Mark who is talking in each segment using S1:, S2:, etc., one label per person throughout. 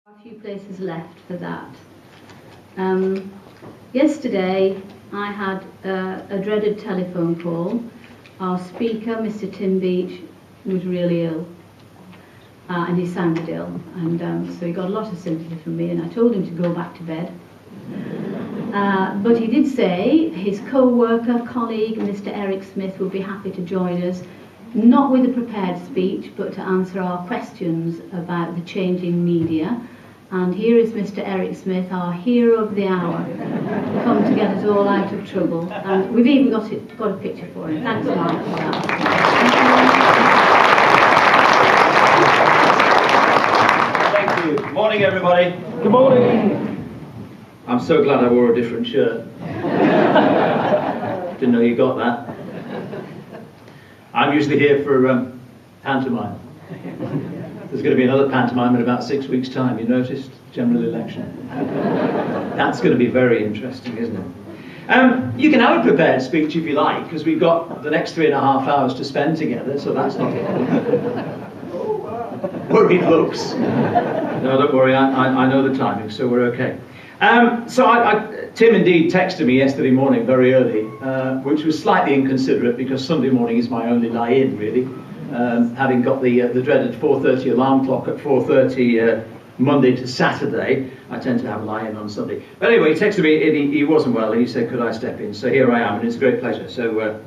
S1: A few places left for that. Yesterday I had a dreaded telephone call. Our speaker, Mr. Tim Beach, was really ill, and he sounded ill, and so he got a lot of sympathy from me, and I told him to go back to bed. But he did say his co-worker, colleague, Mr. Eric Smith, would be happy to join us, not with a prepared speech, but to answer our questions about the changing media. And here is Mr. Eric Smith, our hero of the hour, come to get us all out of trouble. And we've even got a picture for him. Thanks, Mark, for that.
S2: Thank you. Good morning, everybody.
S3: Good morning.
S2: I'm so glad I wore a different shirt. Didn't know you got that. I'm usually here for pantomime. There's going to be another pantomime in about 6 weeks' time, you noticed? General election. That's going to be very interesting, isn't it? You can have a prepared speech if you like, because we've got the next 3.5 hours to spend together, so that's not worried looks. No, don't worry, I know the timing, so we're okay. Tim indeed texted me yesterday morning very early, which was slightly inconsiderate because Sunday morning is my only lie-in, really. Having got the dreaded 4:30 alarm clock at 4:30 Monday to Saturday, I tend to have a lie-in on Sunday. But anyway, he texted me, he wasn't well, and he said, could I step in? So here I am, and it's a great pleasure. So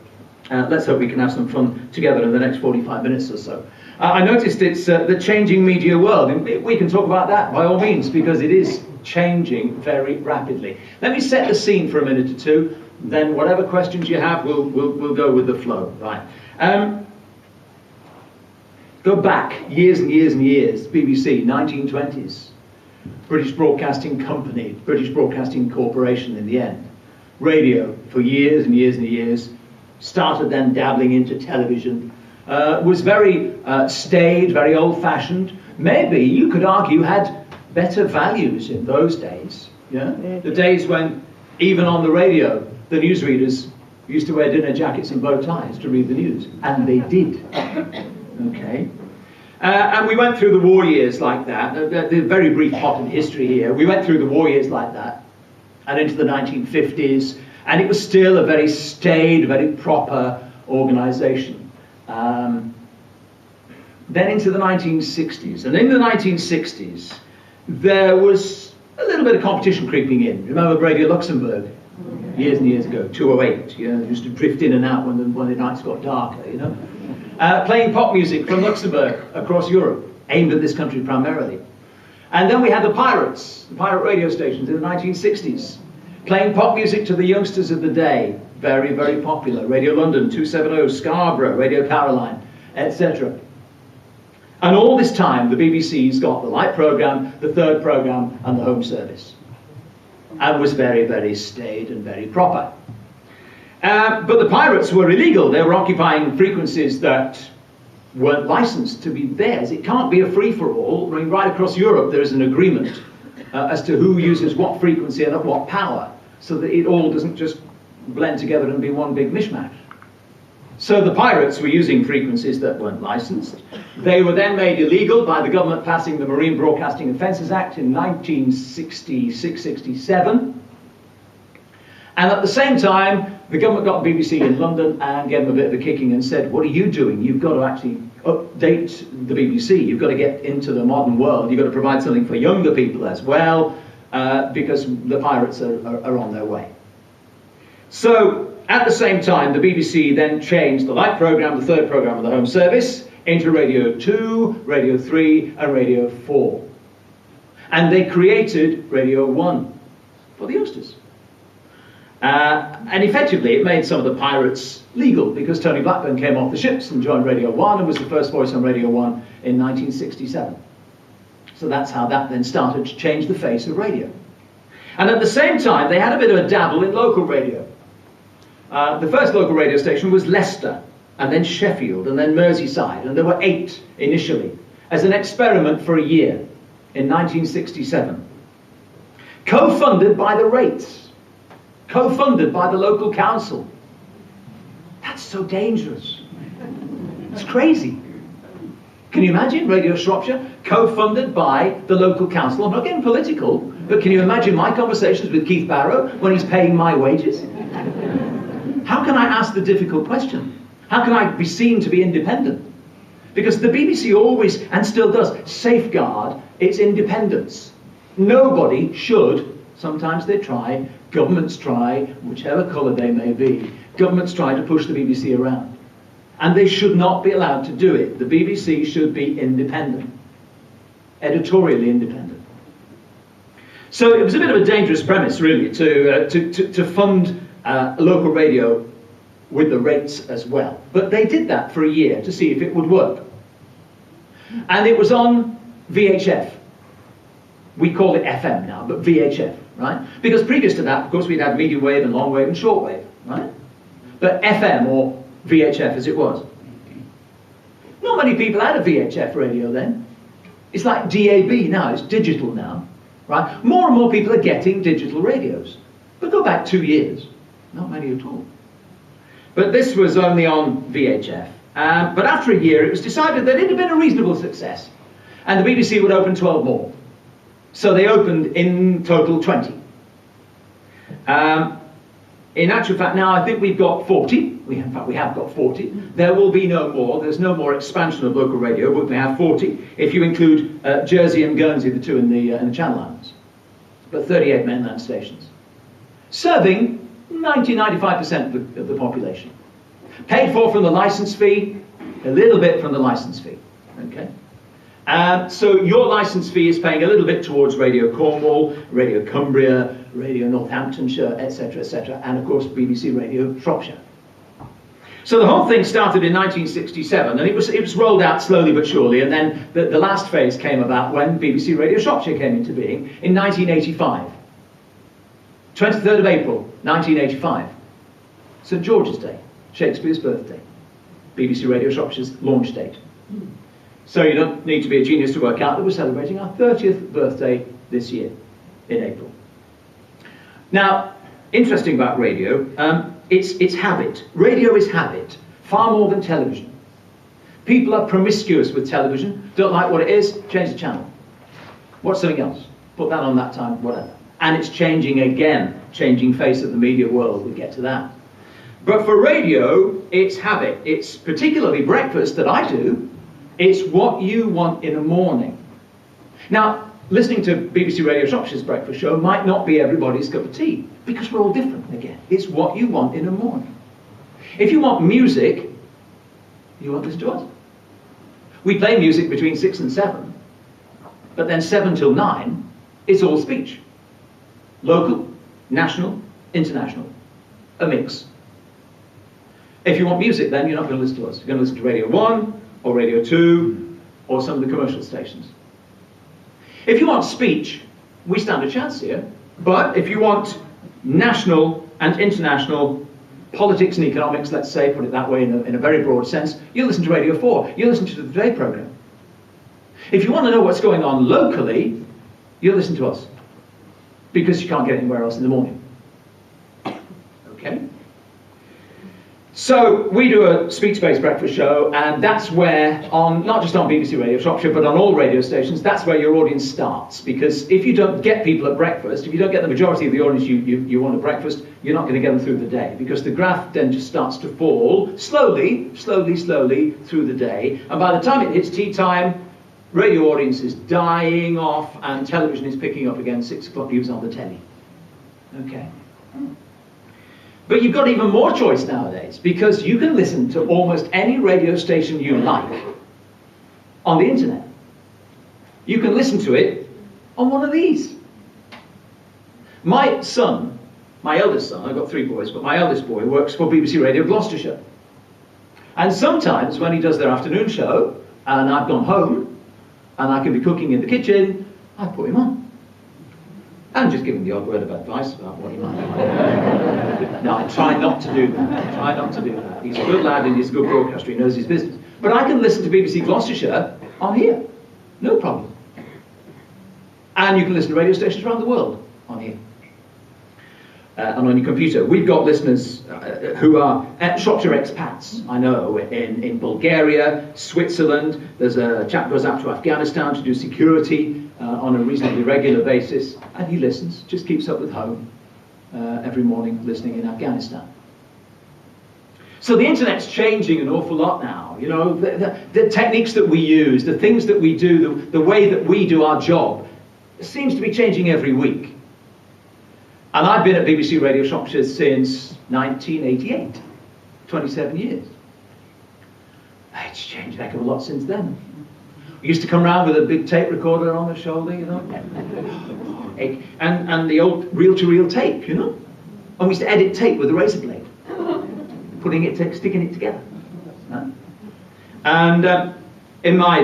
S2: let's hope we can have some fun together in the next 45 minutes or so. I noticed it's the changing media world, and we can talk about that by all means, because it is changing very rapidly. Let me set the scene for a minute or two, then whatever questions you have, we'll go with the flow. Right. Go back years and years and years, BBC, 1920s, British Broadcasting Company, British Broadcasting Corporation in the end. Radio for years and years and years, started then dabbling into television, was very staid, very old-fashioned, maybe you could argue had better values in those days. Yeah? The days when, even on the radio, the newsreaders used to wear dinner jackets and bow ties to read the news, and they did. Okay. And we went through the war years like that. A very brief hop in history here. We went through the war years like that, and into the 1950s, and it was still a very staid, very proper organisation. Then into the 1960s, and in the 1960s, there was a little bit of competition creeping in. Remember Radio Luxembourg? Years and years ago, 208, you know, used to drift in and out when the nights got darker, you know. Playing pop music from Luxembourg across Europe, aimed at this country primarily. And then we had the pirates, the pirate radio stations in the 1960s, playing pop music to the youngsters of the day, very, very popular. Radio London, 270, Scarborough, Radio Caroline, etc. And all this time, the BBC's got the light programme, the third programme, and the home service. And was very, very staid and very proper. But the pirates were illegal. They were occupying frequencies that weren't licensed to be theirs. It can't be a free-for-all. I mean, right across Europe there is an agreement as to who uses what frequency and at what power, so that it all doesn't just blend together and be one big mishmash. So the pirates were using frequencies that weren't licensed. They were then made illegal by the government passing the Marine Broadcasting Offences Act in 1966-67. And at the same time, the government got BBC in London and gave them a bit of a kicking and said, what are you doing? You've got to actually update the BBC. You've got to get into the modern world. You've got to provide something for younger people as well, because the pirates are on their way. So at the same time, the BBC then changed the light programme, the third programme of the home service, into Radio 2, Radio 3 and Radio 4. And they created Radio 1 for the youngsters. And effectively it made some of the pirates legal, because Tony Blackburn came off the ships and joined Radio 1 and was the first voice on Radio 1 in 1967. So that's how that then started to change the face of radio. And at the same time they had a bit of a dabble in local radio. The first local radio station was Leicester, and then Sheffield, and then Merseyside, and there were 8 initially, as an experiment for a year in 1967. Co-funded by the rates. Co-funded by the local council. That's so dangerous. It's crazy. Can you imagine Radio Shropshire, co-funded by the local council? I'm not getting political, but can you imagine my conversations with Keith Barrow when he's paying my wages? How can I ask the difficult question? How can I be seen to be independent? Because the BBC always, and still does, safeguard its independence. Nobody should, sometimes they try, governments try, whichever colour they may be, governments try to push the BBC around. And they should not be allowed to do it. The BBC should be independent, editorially independent. So it was a bit of a dangerous premise, really, to fund local radio with the rates as well. But they did that for a year to see if it would work. And it was on VHF. We call it FM now, but VHF, right? Because previous to that, of course, we'd had medium wave and long wave and short wave, right? But FM, or VHF as it was. Not many people had a VHF radio then. It's like DAB now, it's digital now, right? More and more people are getting digital radios. But go back 2 years, not many at all. But this was only on VHF. But after a year, it was decided that it had been a reasonable success. And the BBC would open 12 more. So they opened in total 20. In actual fact, now I think we've got 40. In fact, we have got 40. There will be no more. There's no more expansion of local radio, but we have 40, if you include Jersey and Guernsey, the two in the Channel Islands. But 38 mainland stations. Serving 90-95% of the population. Paid for from the licence fee, a little bit from the licence fee. Okay? So your licence fee is paying a little bit towards Radio Cornwall, Radio Cumbria, Radio Northamptonshire, etc., and of course BBC Radio Shropshire. So the whole thing started in 1967, and it was rolled out slowly but surely, and then the last phase came about when BBC Radio Shropshire came into being in 1985. 23rd of April, 1985. St George's Day, Shakespeare's birthday. BBC Radio Shropshire's launch date. So you don't need to be a genius to work out that we're celebrating our 30th birthday this year, in April. Now, interesting about radio, it's habit. Radio is habit, far more than television. People are promiscuous with television, don't like what it is, change the channel. Watch something else, put that on that time, whatever. And it's changing again, changing face of the media world, we'll get to that. But for radio, it's habit. It's particularly breakfast that I do. It's what you want in the morning. Now, listening to BBC Radio Shropshire's breakfast show might not be everybody's cup of tea, because we're all different again. It's what you want in the morning. If you want music, you won't listen to us. We play music between 6 and 7, but then 7 till 9, it's all speech. Local, national, international, a mix. If you want music, then you're not going to listen to us. You're going to listen to Radio 1, or Radio 2, or some of the commercial stations. If you want speech, we stand a chance here. But if you want national and international politics and economics, let's say, put it that way in a very broad sense, you'll listen to Radio 4. You'll listen to the Today programme. If you want to know what's going on locally, you'll listen to us. Because you can't get anywhere else in the morning. Okay? So we do a speech-based breakfast show, and that's where, not just on BBC Radio Shropshire, but on all radio stations, that's where your audience starts. Because if you don't get people at breakfast, if you don't get the majority of the audience you want at breakfast, you're not going to get them through the day. Because the graph then just starts to fall slowly through the day. And by the time it hits tea time, radio audience is dying off, and television is picking up again, 6 o'clock news on the telly. Okay. But you've got even more choice nowadays, because you can listen to almost any radio station you like on the internet. You can listen to it on one of these. My son, my eldest son, I've got 3 boys, but my eldest boy works for BBC Radio Gloucestershire. And sometimes when he does their afternoon show, and I've gone home, and I can be cooking in the kitchen, I put him on. And just give him the odd word of advice about what he might do. No, I try not to do that. I try not to do that. He's a good lad and he's a good broadcaster. He knows his business. But I can listen to BBC Gloucestershire on here. No problem. And you can listen to radio stations around the world on here. and on your computer. We've got listeners who are Shropshire expats, I know, in Bulgaria, Switzerland. There's a chap who goes out to Afghanistan to do security on a reasonably regular basis, and he listens, just keeps up with home every morning, listening in Afghanistan. So the internet's changing an awful lot now. You know, the techniques that we use, the things that we do, the way that we do our job, seems to be changing every week. And I've been at BBC Radio Shropshire since 1988, 27 years. It's changed a heck of a lot since then. We used to come around with a big tape recorder on the shoulder, you know, and the old reel-to-reel tape, you know. And we used to edit tape with a razor blade, sticking it together. And in my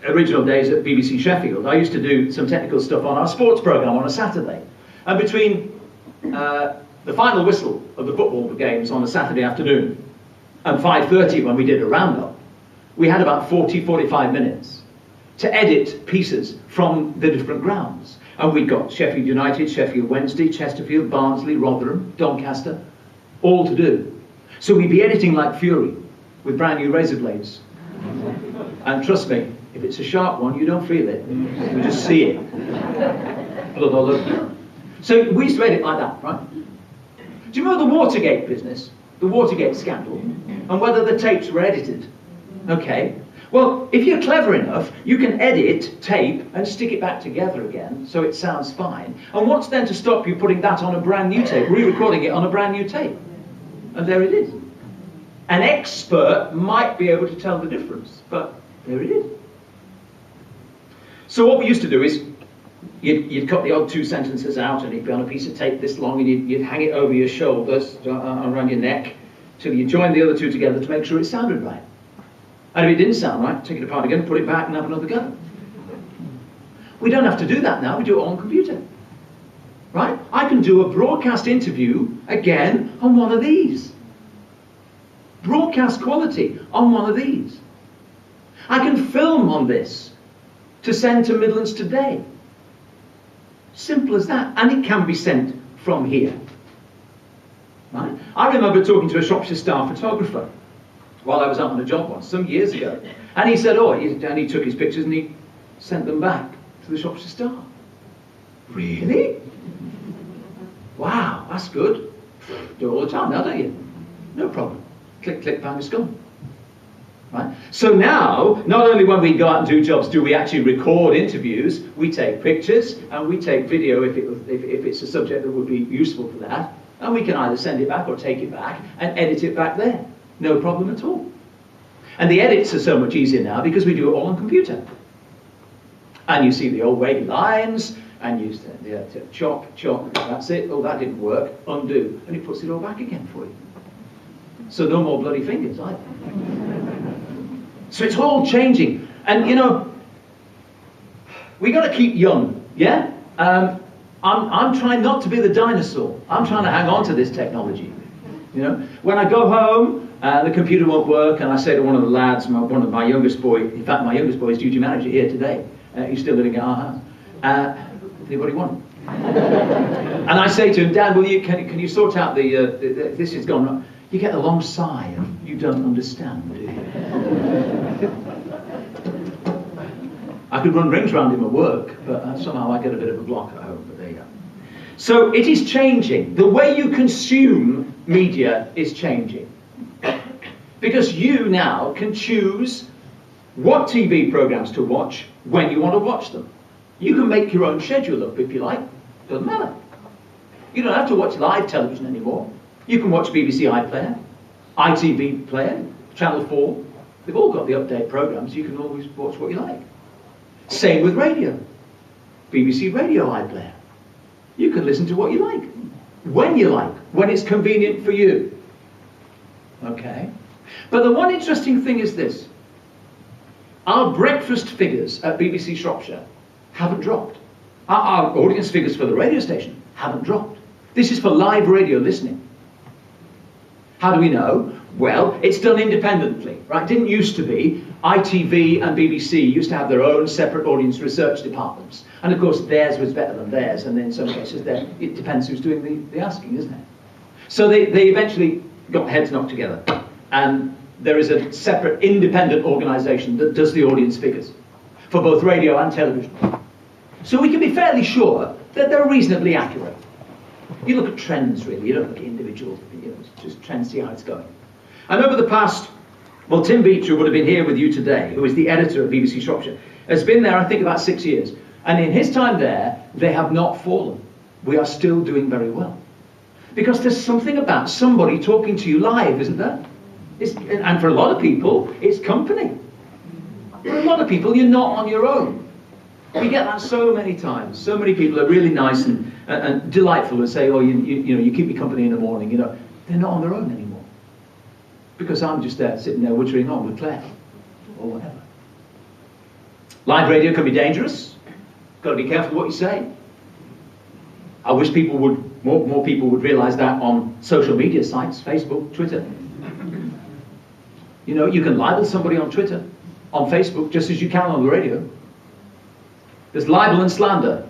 S2: original days at BBC Sheffield, I used to do some technical stuff on our sports programme on a Saturday. And between the final whistle of the football games on a Saturday afternoon and 5:30 when we did a roundup, we had about 45 minutes to edit pieces from the different grounds. And we got Sheffield United, Sheffield Wednesday, Chesterfield, Barnsley, Rotherham, Doncaster, all to do. So we'd be editing like fury with brand new razor blades. And trust me, if it's a sharp one, you don't feel it. You just see it. Blood all over. So we used to edit like that, right? Do you remember the Watergate business? The Watergate scandal? And whether the tapes were edited? Okay. Well, if you're clever enough, you can edit tape and stick it back together again so it sounds fine. And what's then to stop you putting that on a brand new tape, re-recording it on a brand new tape? And there it is. An expert might be able to tell the difference, but there it is. So what we used to do is, you'd cut the odd 2 sentences out and it'd be on a piece of tape this long, and you'd hang it over your shoulders, around your neck, till you join the other 2 together to make sure it sounded right. And if it didn't sound right, take it apart again, put it back and have another go. We don't have to do that now, we do it on computer. Right? I can do a broadcast interview, again, on one of these. Broadcast quality on one of these. I can film on this to send to Midlands Today. Simple as that. And it can be sent from here. Right? I remember talking to a Shropshire Star photographer while I was out on a job once, some years ago. And he said, and he took his pictures and he sent them back to the Shropshire Star. Really? Wow, that's good. Do it all the time now, don't you? No problem. Click, click, bang, it's gone. Right? So now, not only when we go out and do jobs do we actually record interviews, we take pictures and we take video if it's a subject that would be useful for that, and we can either send it back or take it back and edit it back there. No problem at all. And the edits are so much easier now because we do it all on computer. And you see the old wavy lines, and you chop, that's it, oh that didn't work, undo, and it puts it all back again for you. So no more bloody fingers either. So it's all changing. And you know, we got to keep young, yeah? I'm trying not to be the dinosaur. I'm trying to hang on to this technology. You know, when I go home, the computer won't work, and I say to one of the lads, one of my youngest boy, in fact my youngest boy is duty manager here today, he's still living at our house, anybody want? And I say to him, Dad, can you sort out this has gone wrong? You get the long sigh of, you don't understand, do you? I could run rings around him at work, but somehow I get a bit of a block at home, but there you go. So it is changing. The way you consume media is changing. Because you now can choose what TV programmes to watch when you want to watch them. You can make your own schedule up if you like. Doesn't matter. You don't have to watch live television anymore. You can watch BBC iPlayer, ITV Player, Channel 4. They've all got the update programmes. You can always watch what you like. Same with radio. BBC Radio iPlayer. You can listen to what you like, when it's convenient for you. Okay? But the one interesting thing is this. Our breakfast figures at BBC Shropshire haven't dropped. Our audience figures for the radio station haven't dropped. This is for live radio listening. How do we know? Well, it's done independently, right? Didn't used to be. ITV and BBC used to have their own separate audience research departments. And of course, theirs was better than theirs, and in some cases, it depends who's doing the asking, isn't it? So they eventually got heads knocked together. And there is a separate independent organisation that does the audience figures for both radio and television. So we can be fairly sure that they're reasonably accurate. You look at trends, really. You don't look at individual, just trends, see how it's going. And over the past, well, Tim Beach, who would have been here with you today, who is the editor of BBC Shropshire, has been there, I think, about 6 years. And in his time there, they have not fallen. We are still doing very well. Because there's something about somebody talking to you live, isn't there? And for a lot of people, it's company. For a lot of people, you're not on your own. We get that so many times. So many people are really nice and delightful and say, oh, you keep me company in the morning. They're not on their own anymore. Because I'm just there, sitting there wittering on with Claire, or whatever. Live radio can be dangerous. Got to be careful what you say. I wish more people would realise that on social media sites, Facebook, Twitter. You can libel somebody on Twitter, on Facebook, just as you can on the radio. There's libel and slander.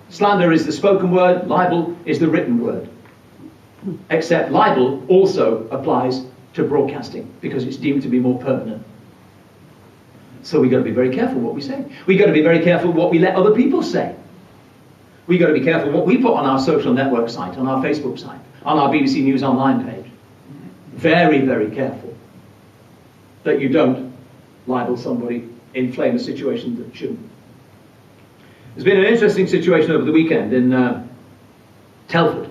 S2: Slander is the spoken word, libel is the written word. Except libel also applies to broadcasting because it's deemed to be more permanent. So we've got to be very careful what we say. We've got to be very careful what we let other people say. We've got to be careful what we put on our social network site, on our Facebook site, on our BBC News Online page. Very, very careful that you don't libel somebody, inflame a situation that shouldn't. There's been an interesting situation over the weekend in Telford.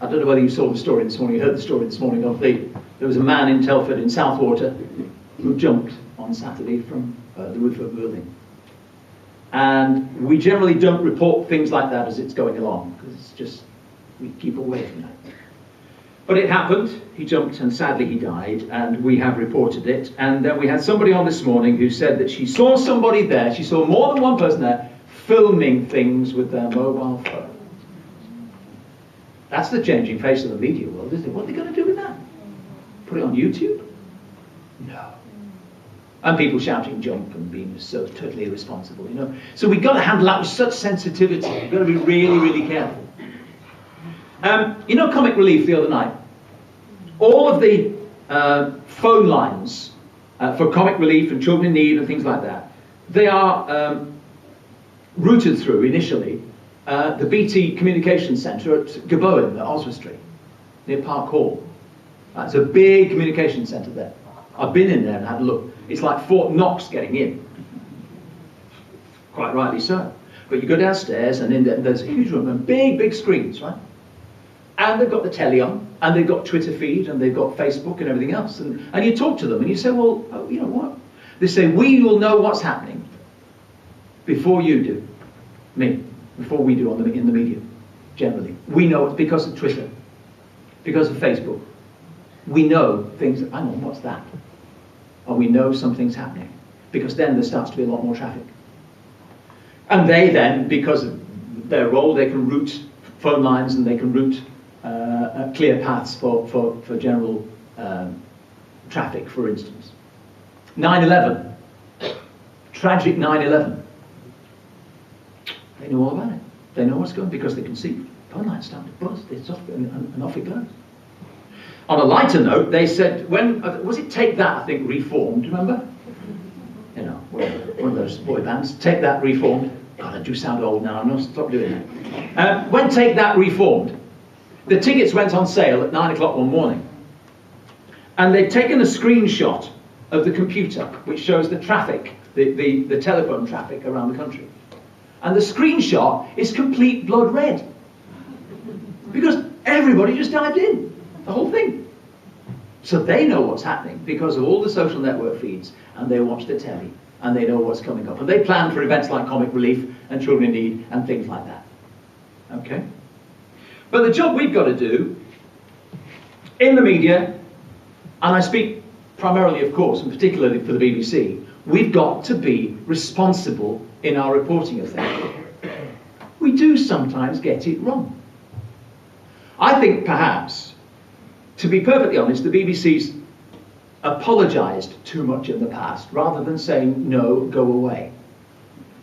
S2: I don't know whether you saw the story this morning, you heard the story this morning there was a man in Telford in Southwater who jumped on Saturday from the roof of a building. And we generally don't report things like that as it's going along, because it's just, we keep away from that. But it happened, he jumped and sadly he died, and we have reported it. And then we had somebody on this morning who said that she saw somebody there, she saw more than one person there, filming things with their mobile phone. That's the changing face of the media world, isn't it? What are they going to do with that? Put it on YouTube? No. And people shouting jump and being so totally irresponsible, So we've got to handle that with such sensitivity. We've got to be really, really careful. Comic Relief the other night, all of the phone lines for Comic Relief and Children in Need and things like that, they are routed through, initially, the BT Communications Centre at Gabowen, at Oswestry, near Park Hall. It's a big communication centre there. I've been in there and had a look. It's like Fort Knox getting in. Quite rightly so. But you go downstairs and in there's a huge room and big, big screens, right? And they've got the telly on, and they've got Twitter feed, and they've got Facebook and everything else. And you talk to them and you say, well, what? They say, we will know what's happening before you do. Before we do in the media, generally. We know it because of Twitter, because of Facebook. We know things, hang on, what's that? And we know something's happening, because then there starts to be a lot more traffic. And they then, because of their role, they can route phone lines and they can route clear paths for general traffic, for instance. 9/11, tragic 9/11. They know all about it. They know what's going on because they can see phone lines start to buzz. It's off, and off it goes. On a lighter note, they said, when was it Take That, I think, reformed, remember? One of those boy bands, Take That reformed. God, I do sound old now, I'm not stop doing that. When Take That reformed, the tickets went on sale at 9 o'clock one morning. And they'd taken a screenshot of the computer, which shows the traffic, the telephone traffic around the country. And the screenshot is complete blood red. Because everybody just dived in, the whole thing. So they know what's happening because of all the social network feeds, and they watch the telly, and they know what's coming up. And they plan for events like Comic Relief and Children in Need and things like that. Okay? But the job we've got to do in the media, and I speak primarily, of course, and particularly for the BBC, we've got to be responsible in our reporting of things. We do sometimes get it wrong. I think perhaps to be perfectly honest, the BBC's apologised too much in the past, rather than saying, no, go away.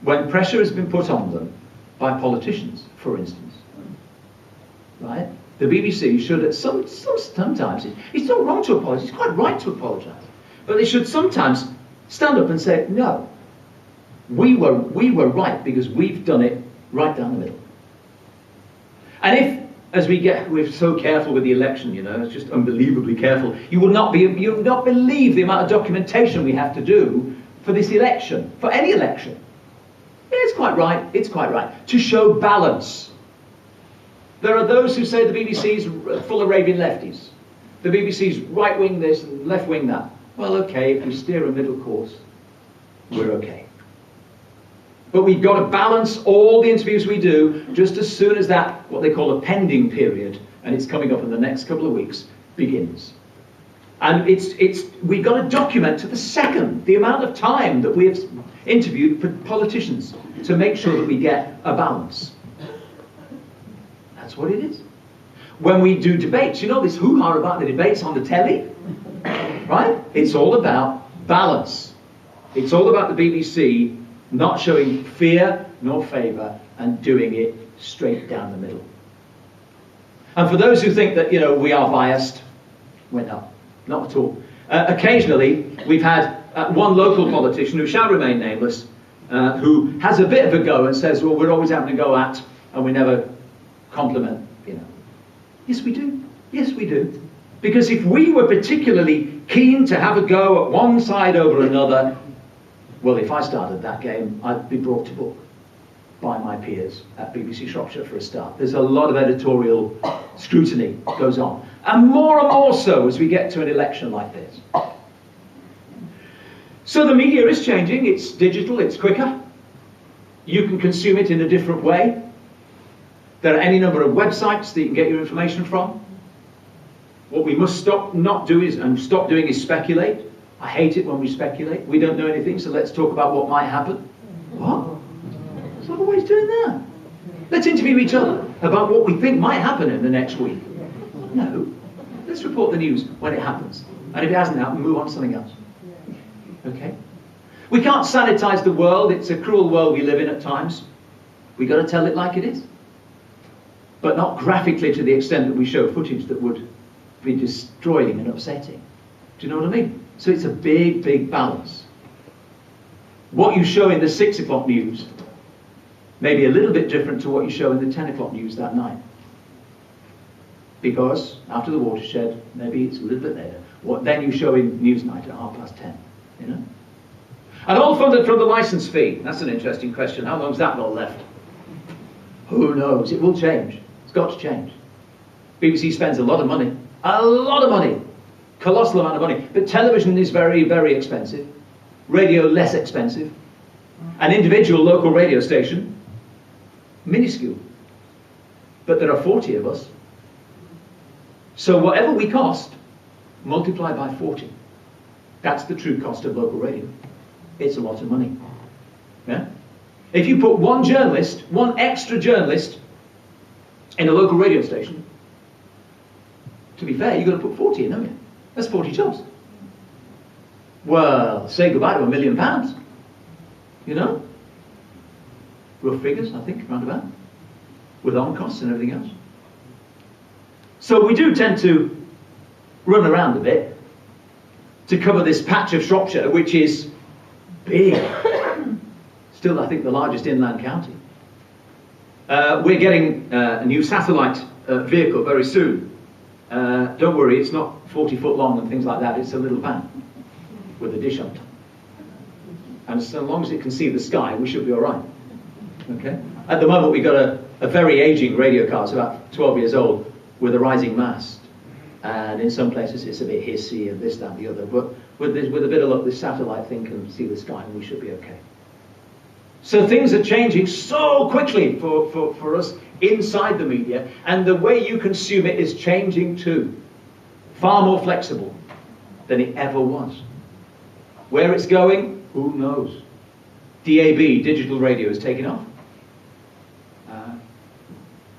S2: When pressure has been put on them by politicians, for instance, right? The BBC should at sometimes, it's not wrong to apologise, it's quite right to apologise, but they should sometimes stand up and say, no, we were right because we've done it right down the middle. And if, as we're so careful with the election, you know, it's just unbelievably careful, you would not believe the amount of documentation we have to do for this election, for any election. Yeah, it's quite right, to show balance. There are those who say the BBC's full Arabian lefties. The BBC's right-wing this and left-wing that. Well, okay, if we steer a middle course, we're okay. But we've got to balance all the interviews we do just as soon as that, what they call a pending period, and it's coming up in the next couple of weeks, begins. And we've got to document to the second the amount of time that we have interviewed for politicians to make sure that we get a balance. That's what it is. When we do debates, you know this hoo-ha about the debates on the telly, right? It's all about balance. It's all about the BBC not showing fear nor favour and doing it straight down the middle. And for those who think that, you know, we are biased, we're not at all. Occasionally, we've had one local politician who shall remain nameless, who has a bit of a go and says, well, we're always having a go at, and we never compliment, you know. Yes, we do. Yes, we do. Because if we were particularly keen to have a go at one side over another, well, if I started that game, I'd be brought to book by my peers at BBC Shropshire for a start. There's a lot of editorial scrutiny goes on. And more so as we get to an election like this. So the media is changing. It's digital, it's quicker. You can consume it in a different way. There are any number of websites that you can get your information from. What we must stop doing is speculate. I hate it when we speculate. We don't know anything, so let's talk about what might happen. What? Stop always doing that. Let's interview each other about what we think might happen in the next week. No. Let's report the news when it happens. And if it hasn't happened, move on to something else. Okay? We can't sanitize the world. It's a cruel world we live in at times. We've got to tell it like it is. But not graphically to the extent that we show footage that would be destroying and upsetting. Do you know what I mean? So it's a big, big balance. What you show in the 6 o'clock news may be a little bit different to what you show in the 10 o'clock news that night. Because after the watershed, maybe it's a little bit later. What then you show in Newsnight at 10:30, you know? And all funded from the licence fee. That's an interesting question. How long's that lot left? Who knows? It will change. It's got to change. BBC spends a lot of money. A lot of money. Colossal amount of money. But television is very, very expensive. Radio less expensive. An individual local radio station, minuscule. But there are 40 of us. So whatever we cost, multiply by 40. That's the true cost of local radio. It's a lot of money. Yeah? If you put one journalist, one extra journalist, in a local radio station, to be fair, you've got to put 40 in, haven't you? That's 40 jobs. Well, say goodbye to £1 million. You know? Rough figures, I think, round about. With on costs and everything else. So we do tend to run around a bit to cover this patch of Shropshire, which is big. Still, I think, the largest inland county. We're getting a new satellite vehicle very soon. Don't worry, it's not 40 foot long and things like that. It's a little van with a dish on top. And so long as it can see the sky, we should be all right. Okay? At the moment, we've got a very aging radio car. It's about 12 years old with a rising mast. And in some places, it's a bit hissy and this, that, and the other. But with a bit of luck, this satellite thing can see the sky and we should be okay. So things are changing so quickly for us inside the media, and the way you consume it is changing too. Far more flexible than it ever was. Where it's going, who knows? DAB, digital radio, is taking off.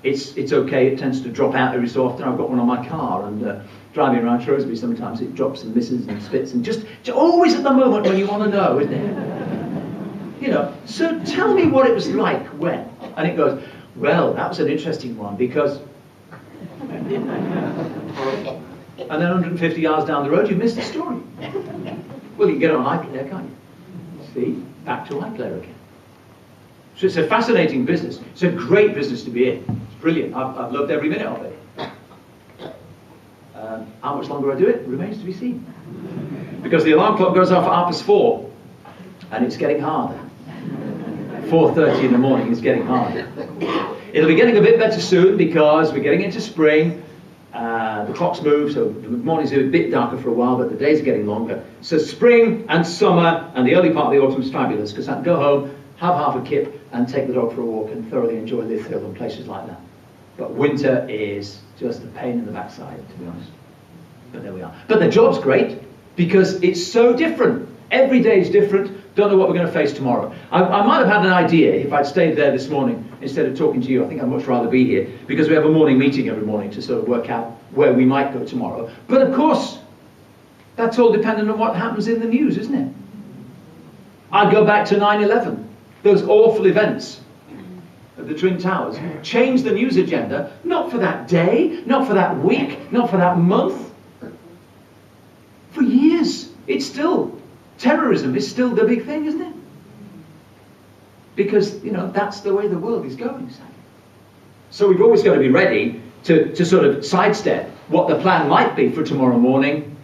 S2: it's okay. It tends to drop out every so often. I've got one on my car, and driving around Shrewsbury, sometimes it drops and misses and spits, and just always at the moment when you want to know, isn't it? You know. So tell me what it was like when, and it goes, well, that was an interesting one because. And then 150 yards down the road, you missed the story. Well, you can get on iPlayer, can't you? See, back to iPlayer again. So it's a fascinating business. It's a great business to be in. It's brilliant. I've loved every minute of it. How much longer I do it remains to be seen. Because the alarm clock goes off at 4:30, and it's getting harder. 4:30 in the morning is getting harder. It'll be getting a bit better soon because we're getting into spring. The clocks move, so the mornings are a bit darker for a while, but the days are getting longer. So spring and summer and the early part of the autumn is fabulous because I can go home, have half a kip, and take the dog for a walk and thoroughly enjoy Lithium and places like that. But winter is just a pain in the backside, to be honest. But there we are. But the job's great because it's so different. Every day is different. Don't know what we're going to face tomorrow. I might have had an idea if I'd stayed there this morning instead of talking to you. I think I'd much rather be here because we have a morning meeting every morning to sort of work out where we might go tomorrow. But of course, that's all dependent on what happens in the news, isn't it? I'd go back to 9/11, those awful events at the Twin Towers. Change the news agenda, not for that day, not for that week, not for that month. For years, it's still, terrorism is still the big thing, isn't it? Because, you know, that's the way the world is going, sadly. So we've always got to be ready to sort of sidestep what the plan might be for tomorrow morning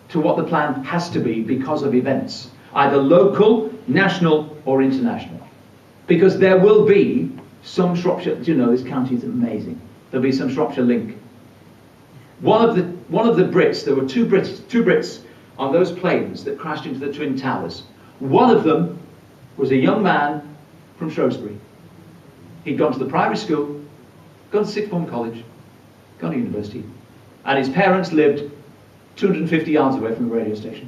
S2: to what the plan has to be because of events, either local, national, or international. Because there will be some Shropshire, do you know, this county is amazing. There'll be some Shropshire link. One of the Brits, there were two Brits on those planes that crashed into the Twin Towers. One of them was a young man from Shrewsbury. He'd gone to the primary school, gone to sixth form college, gone to university, and his parents lived 250 yards away from the radio station.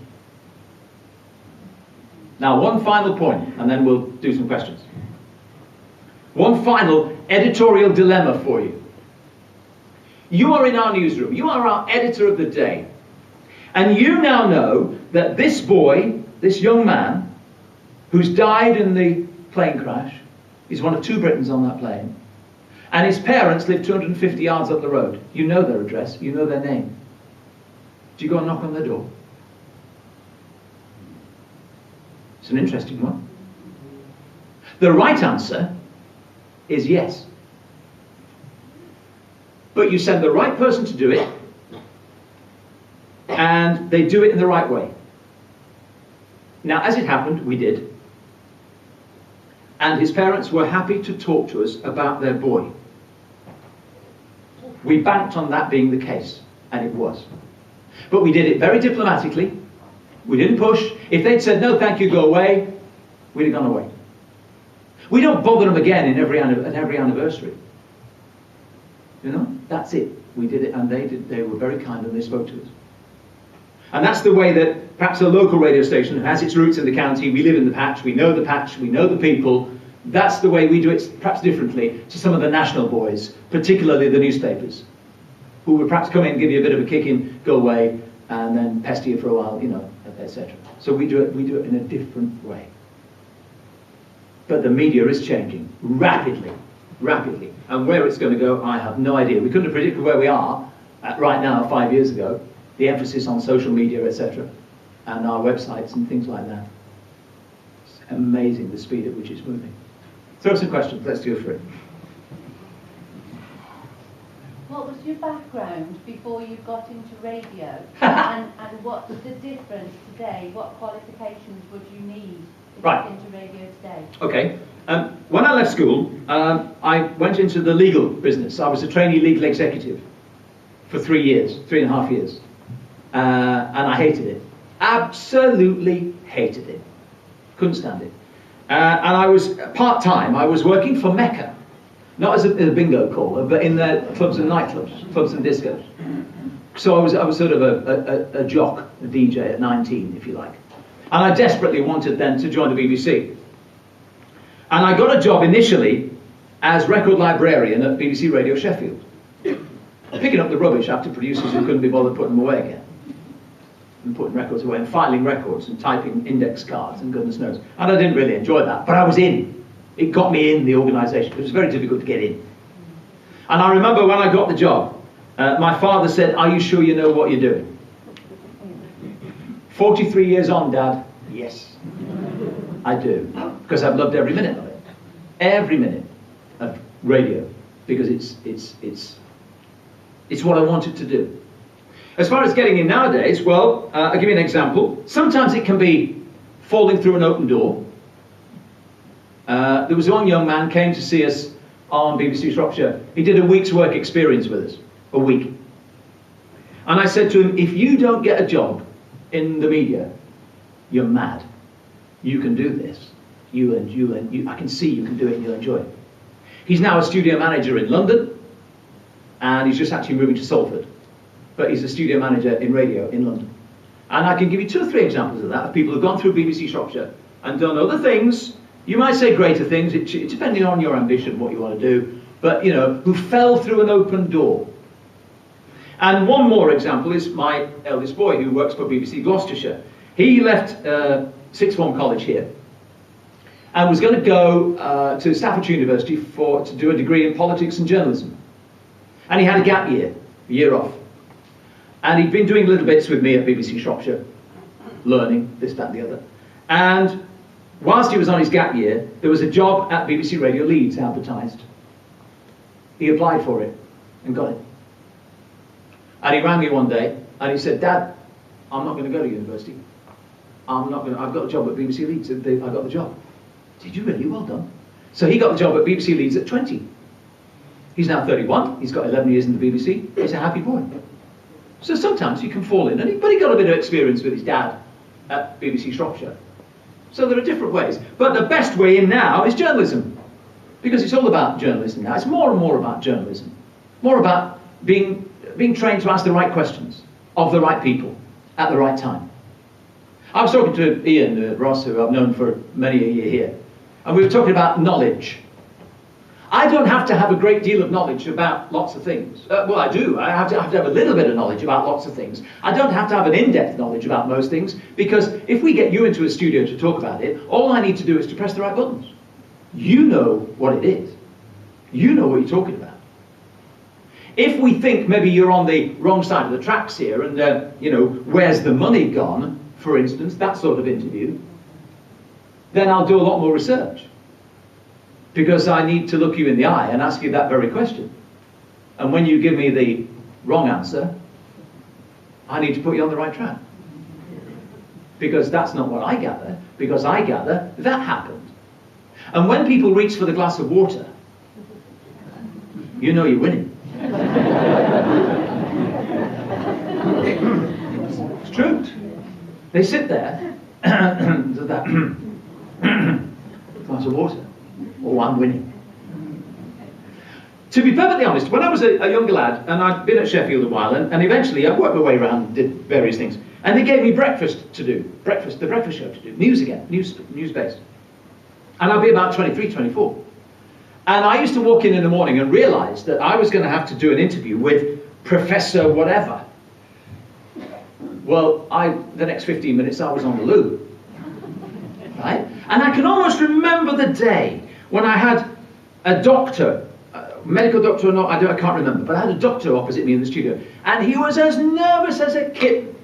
S2: Now, one final point, and then we'll do some questions. One final editorial dilemma for you. You are in our newsroom. You are our editor of the day. And you now know that this boy, this young man, who's died in the plane crash, is one of two Britons on that plane, and his parents live 250 yards up the road. You know their address, you know their name. Do you go and knock on their door? It's an interesting one. The right answer is yes. But you send the right person to do it, and they do it in the right way. Now, as it happened, we did. And his parents were happy to talk to us about their boy. We banked on that being the case, and it was. But we did it very diplomatically. We didn't push. If they'd said, no, thank you, go away, we'd have gone away. We don't bother them again at every anniversary. You know, that's it. We did it, and they were very kind, and they spoke to us. And that's the way that perhaps a local radio station has its roots in the county. We live in the patch, we know the people. That's the way we do it, perhaps differently to some of the national boys, particularly the newspapers, who would perhaps come in, give you a bit of a kick in, go away, and then pester you for a while, you know, etc. So we do it in a different way. But the media is changing rapidly. And where it's going to go, I have no idea. We couldn't have predicted where we are right now 5 years ago. The emphasis on social media, etc., and our websites and things like that. It's amazing the speed at which it's moving. Throw some questions. Let's do it for it.
S3: What was your background before you got into radio? and what's the difference today? What qualifications would you need to get into radio today? Okay.
S2: When I left school, I went into the legal business. I was a trainee legal executive for 3.5 years. And I hated it. Absolutely hated it. Couldn't stand it. And I was part-time. I was working for Mecca. Not as a bingo caller, but in their clubs and nightclubs, clubs and discos. So I was sort of a jock, a DJ at 19, if you like. And I desperately wanted then to join the BBC. And I got a job initially as record librarian at BBC Radio Sheffield, picking up the rubbish after producers who couldn't be bothered putting them away again, and putting records away, and filing records, and typing index cards, and goodness knows. And I didn't really enjoy that, but I was in. It got me in the organisation. It was very difficult to get in. And I remember when I got the job, my father said, "Are you sure you know what you're doing?" 43 years on, Dad, yes, I do. Because I've loved every minute of it. Every minute of radio. Because it's what I wanted to do. As far as getting in nowadays, well, I'll give you an example. Sometimes it can be falling through an open door. There was one young man came to see us on BBC Shropshire. He did a week's work experience with us. A week. And I said to him, if you don't get a job in the media, you're mad. You can do this. I can see you can do it and you'll enjoy it. He's now a studio manager in London, and he's just actually moving to Salford. But he's a studio manager in radio in London. And I can give you 2 or 3 examples of that, of people who've gone through BBC Shropshire and done other things. You might say greater things, depending on your ambition, what you want to do, but, you know, who fell through an open door. And one more example is my eldest boy, who works for BBC Gloucestershire. He left Sixth Form College here and was going to go to Staffordshire University to do a degree in politics and journalism. And he had a gap year, a year off. And he'd been doing little bits with me at BBC Shropshire, learning this, that, and the other. And whilst he was on his gap year, there was a job at BBC Radio Leeds advertised. He applied for it and got it. And he rang me one day and he said, "Dad, I'm not going to go to university. I've got a job at BBC Leeds. I got the job." Did you really? Well done. So he got the job at BBC Leeds at 20. He's now 31. He's got 11 years in the BBC. He's a happy boy. So sometimes you can fall in. But he got a bit of experience with his dad at BBC Shropshire. So there are different ways. But the best way in now is journalism. Because it's all about journalism now. It's more and more about journalism. More about being trained to ask the right questions of the right people at the right time. I was talking to Ian Ross, who I've known for many a year here, and we were talking about knowledge. I don't have to have a great deal of knowledge about lots of things. Well, I do. I have to have a little bit of knowledge about lots of things. I don't have to have an in-depth knowledge about most things, because if we get you into a studio to talk about it, all I need to do is to press the right buttons. You know what it is. You know what you're talking about. If we think maybe you're on the wrong side of the tracks here, and you know, where's the money gone, for instance, that sort of interview, then I'll do a lot more research. Because I need to look you in the eye and ask you that very question. And when you give me the wrong answer, I need to put you on the right track. Because that's not what I gather. Because I gather that happened. And when people reach for the glass of water, you know you're winning. It's true. They sit there, with that glass of water. Oh, I'm winning. To be perfectly honest, when I was a younger lad, and I'd been at Sheffield a while, and eventually I worked my way around and did various things, and they gave me breakfast to do, the breakfast show to do, news again, news-based. And I'd be about 23, 24. And I used to walk in the morning and realise that I was going to have to do an interview with Professor whatever. Well, the next 15 minutes I was on the loo. Right? And I can almost remember the day when I had a doctor, medical doctor or not, I can't remember, but I had a doctor opposite me in the studio, and he was as nervous as a kitten.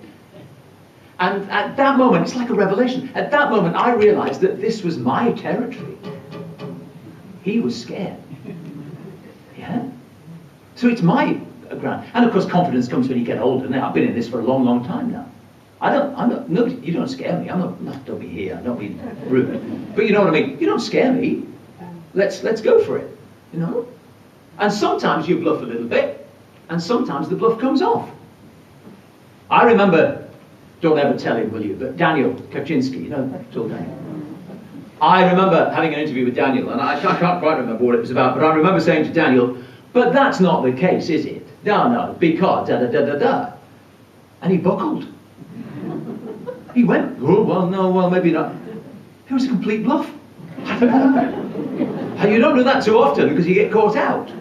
S2: And at that moment, it's like a revelation, at that moment I realised that this was my territory. He was scared. Yeah? So it's my ground. And of course confidence comes when you get older. Now, I've been in this for a long, long time now. You don't scare me. Don't be here, don't be rude. But you know what I mean? You don't scare me. Let's go for it, you know? And sometimes you bluff a little bit, and sometimes the bluff comes off. I remember, don't ever tell him, will you, but Daniel Kaczynski, you know, told Daniel. I remember having an interview with Daniel, and I can't quite remember what it was about, but I remember saying to Daniel, but that's not the case, is it? No, because da-da-da-da-da. And he buckled. He went, oh, well, no, well, maybe not. It was a complete bluff. And you don't do that too often because you get caught out.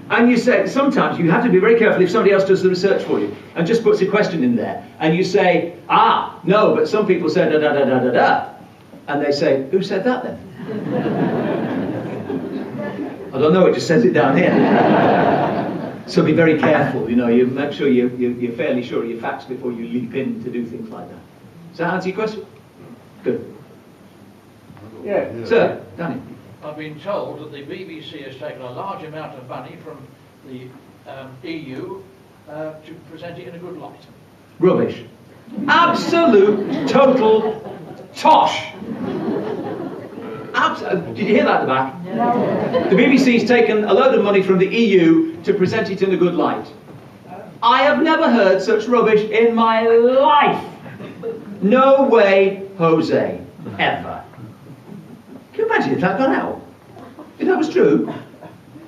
S2: And you say, sometimes you have to be very careful if somebody else does the research for you and just puts a question in there. And you say, no, but some people said da-da-da-da-da-da. And they say, who said that then? I don't know, it just says it down here. So be very careful, you know, you make sure you're fairly sure of your facts before you leap in to do things like that. Does that answer your question? Good.
S4: Yeah.
S2: Sir, Danny.
S5: I've been told that the BBC has taken a large amount of money from the EU to present it in a good light.
S2: Rubbish. Absolute, total tosh. Did you hear that at the back? No. The BBC's taken a load of money from the EU to present it in a good light. I have never heard such rubbish in my life. No way, Jose. Ever. Can you imagine if that got out? If that was true?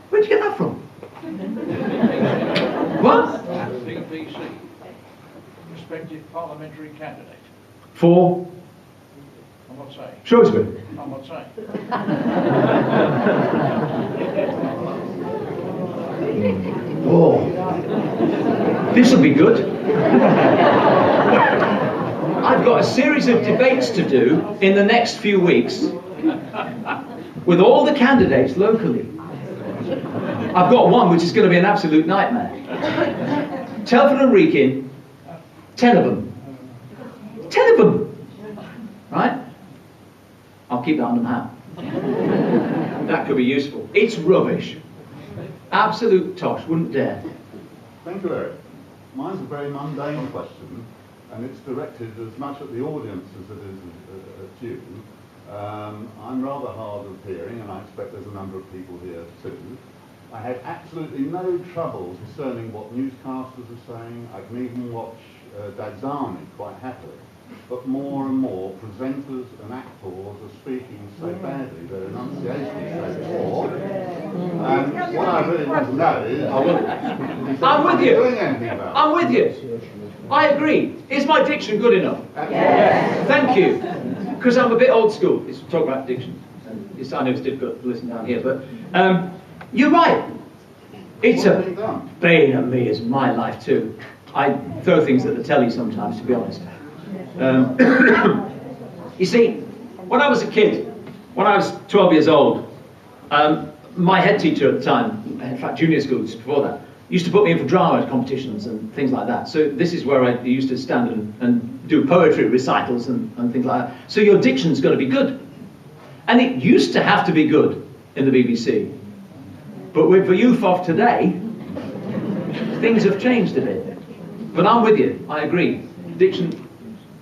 S2: Where'd you get that from? What?
S5: BBC. Respective parliamentary candidate.
S2: For?
S5: I'm not saying.
S2: Shrewsbury.
S5: I'm not saying.
S2: Oh. This will be good. I've got a series of debates to do in the next few weeks with all the candidates locally. I've got one which is going to be an absolute nightmare. Telford and Wrekin, 10 of them. 10 of them! Right? I'll keep that under my hat. That could be useful. It's rubbish. Absolute tosh, wouldn't dare.
S4: Thank you, Eric. Mine's a very mundane question, and it's directed as much at the audience as it is at you. I'm rather hard of hearing, and I expect there's a number of people here too. I had absolutely no trouble discerning what newscasters are saying. I can even watch Daxani quite happily. But more and more presenters and actors are speaking so badly, their enunciation is so poor. And what I really want to know is,
S2: I'm with you.
S4: doing anything about it?
S2: I'm with you. I agree. Is my diction good enough?
S4: Yes.
S2: Thank you. Because I'm a bit old school. It's talk about diction. I know it's difficult to listen down here, but you're right. It's a bane of me, is my life too. I throw things at the telly sometimes, to be honest. You see, when I was a kid, when I was 12 years old, my head teacher at the time, in fact junior school just before that, used to put me in for drama competitions and things like that. So this is where I used to stand and do poetry recitals and things like that. So your diction's got to be good. And it used to have to be good in the BBC. But with the youth of today, things have changed a bit. But I'm with you, I agree. Diction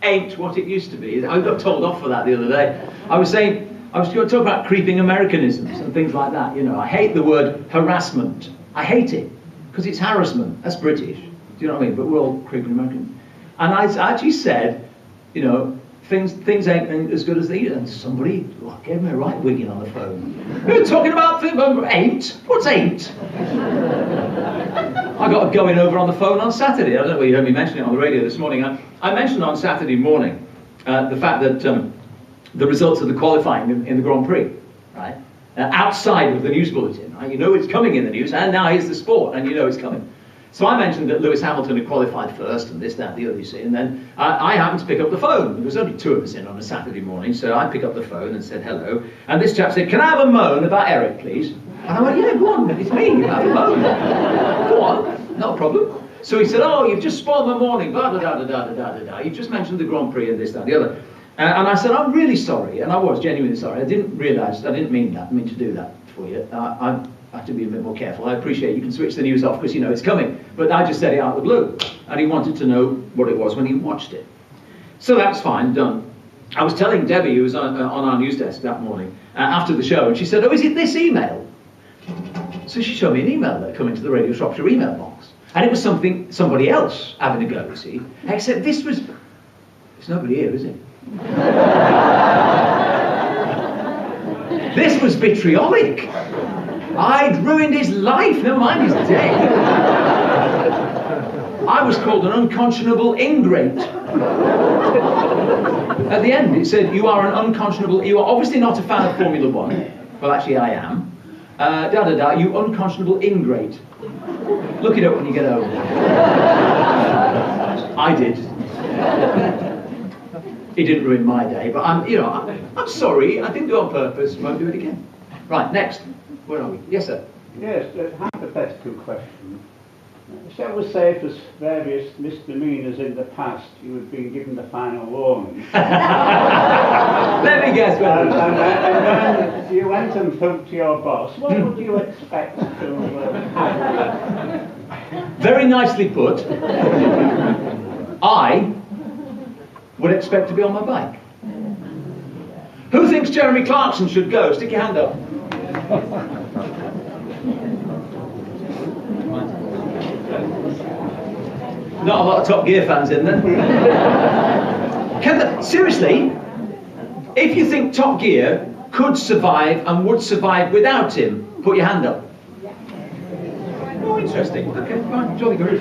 S2: ain't what it used to be. I got told off for that the other day. I was going to talk about creeping Americanisms and things like that. You know, I hate the word harassment. I hate it because it's harassment. That's British. Do you know what I mean? But we're all creeping Americans. And I actually said, you know, things ain't as good as they used. And somebody gave me a right wigging on the phone. You're talking about ain't? What's ain't? I got going over on the phone on Saturday. I don't know whether you heard me mention it on the radio this morning. I mentioned on Saturday morning the fact that the results of the qualifying in the Grand Prix, right? Outside of the news bulletin, right? You know it's coming in the news, and now here's the sport, and you know it's coming. So I mentioned that Lewis Hamilton had qualified first, and this, that, the other, you see, and then I happened to pick up the phone. There was only 2 of us in on a Saturday morning, so I picked up the phone and said hello, and this chap said, "Can I have a moan about Eric, please?" And I went, "Yeah, go on, it's me, have a moan. Go on, no problem." So he said, "Oh, you've just spoiled my morning, blah, blah, blah, blah, blah, blah, blah. You just mentioned the Grand Prix and this, that, the other." And I said, "I'm really sorry," and I was genuinely sorry. I didn't realise, I didn't mean that, I mean to do that for you. I have to be a bit more careful. I appreciate you can switch the news off because you know it's coming. But I just said it out of the blue. And he wanted to know what it was when he watched it. So that's fine, done. I was telling Debbie, who was on our news desk that morning, after the show, and she said, "Oh, is it this email?" So she showed me an email that had come into the Radio Shropshire email box. And it was somebody else having a go, you see. Except this was, there's nobody here, is it? This was vitriolic. I'd ruined his life, never mind his day. I was called an unconscionable ingrate. At the end it said, "You are an unconscionable, you are obviously not a fan of Formula 1. Well, actually, I am. You unconscionable ingrate. Look it up when you get home. I did. It didn't ruin my day, but I'm sorry. I didn't do it on purpose. Won't do it again. Right, next. Where are we? Yes, sir.
S6: Yes, a hypothetical question. Shall we say for various misdemeanours in the past you had been given the final warning?
S2: Let me guess.
S6: And then you went and spoke to your boss. What would you expect to happen?
S2: Very nicely put. I would expect to be on my bike. Who thinks Jeremy Clarkson should go? Stick your hand up. Not a lot of Top Gear fans in there. Seriously, if you think Top Gear could survive and would survive without him, put your hand up. Oh, interesting. Okay, fine. Jolly good.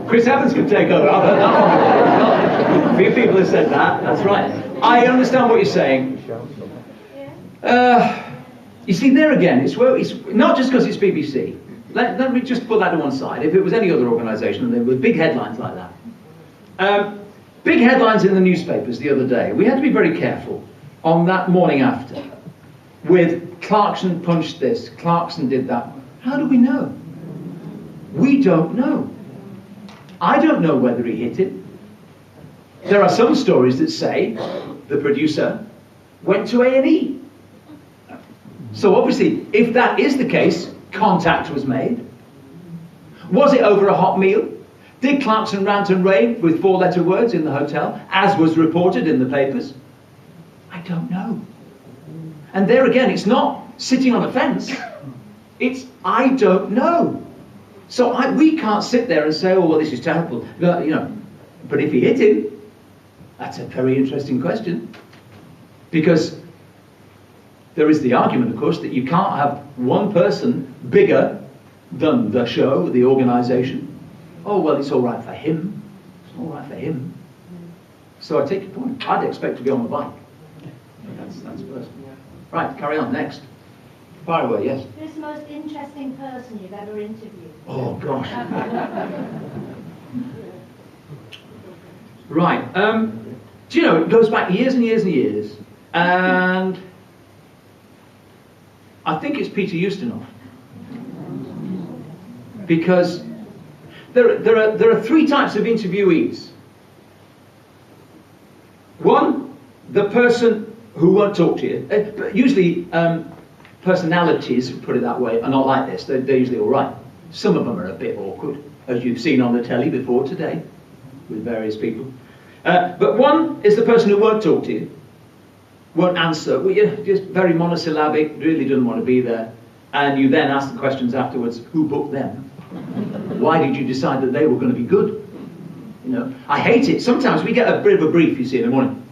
S2: Chris Evans could take over. I've heard that one. A few people have said that. That's right. I understand what you're saying. You see, there again, it's not just because it's BBC. Let me just put that to one side. If it was any other organisation and there were big headlines like that. Big headlines in the newspapers the other day. We had to be very careful on that morning after with Clarkson punched this, Clarkson did that. How do we know? We don't know. I don't know whether he hit it. There are some stories that say the producer went to A&E. So obviously, if that is the case, contact was made. Was it over a hot meal? Did Clarkson rant and rave with 4-letter words in the hotel, as was reported in the papers? I don't know. And there again, it's not sitting on a fence. It's, I don't know. So we can't sit there and say, oh, well, this is terrible. But if he hit him, that's a very interesting question. Because there is the argument, of course, that you can't have one person bigger than the show, the organisation. Oh, well, it's all right for him. It's all right for him. So I take your point. I'd expect to be on the bike. That's personal. Right, carry on. Next. Fire away, yes.
S7: Who's the most interesting person you've ever interviewed?
S2: Oh, gosh. Right. Do you know, it goes back years and years and years. And I think it's Peter Ustinov. Because there are 3 types of interviewees. One, the person who won't talk to you. But usually personalities, put it that way, are not like this. They're usually all right. Some of them are a bit awkward, as you've seen on the telly before today, with various people. But one is the person who won't talk to you, won't answer, just very monosyllabic, really doesn't want to be there. And you then ask the questions afterwards, who booked them? Why did you decide that they were going to be good? I hate it. Sometimes we get a bit of a brief, you see, in the morning.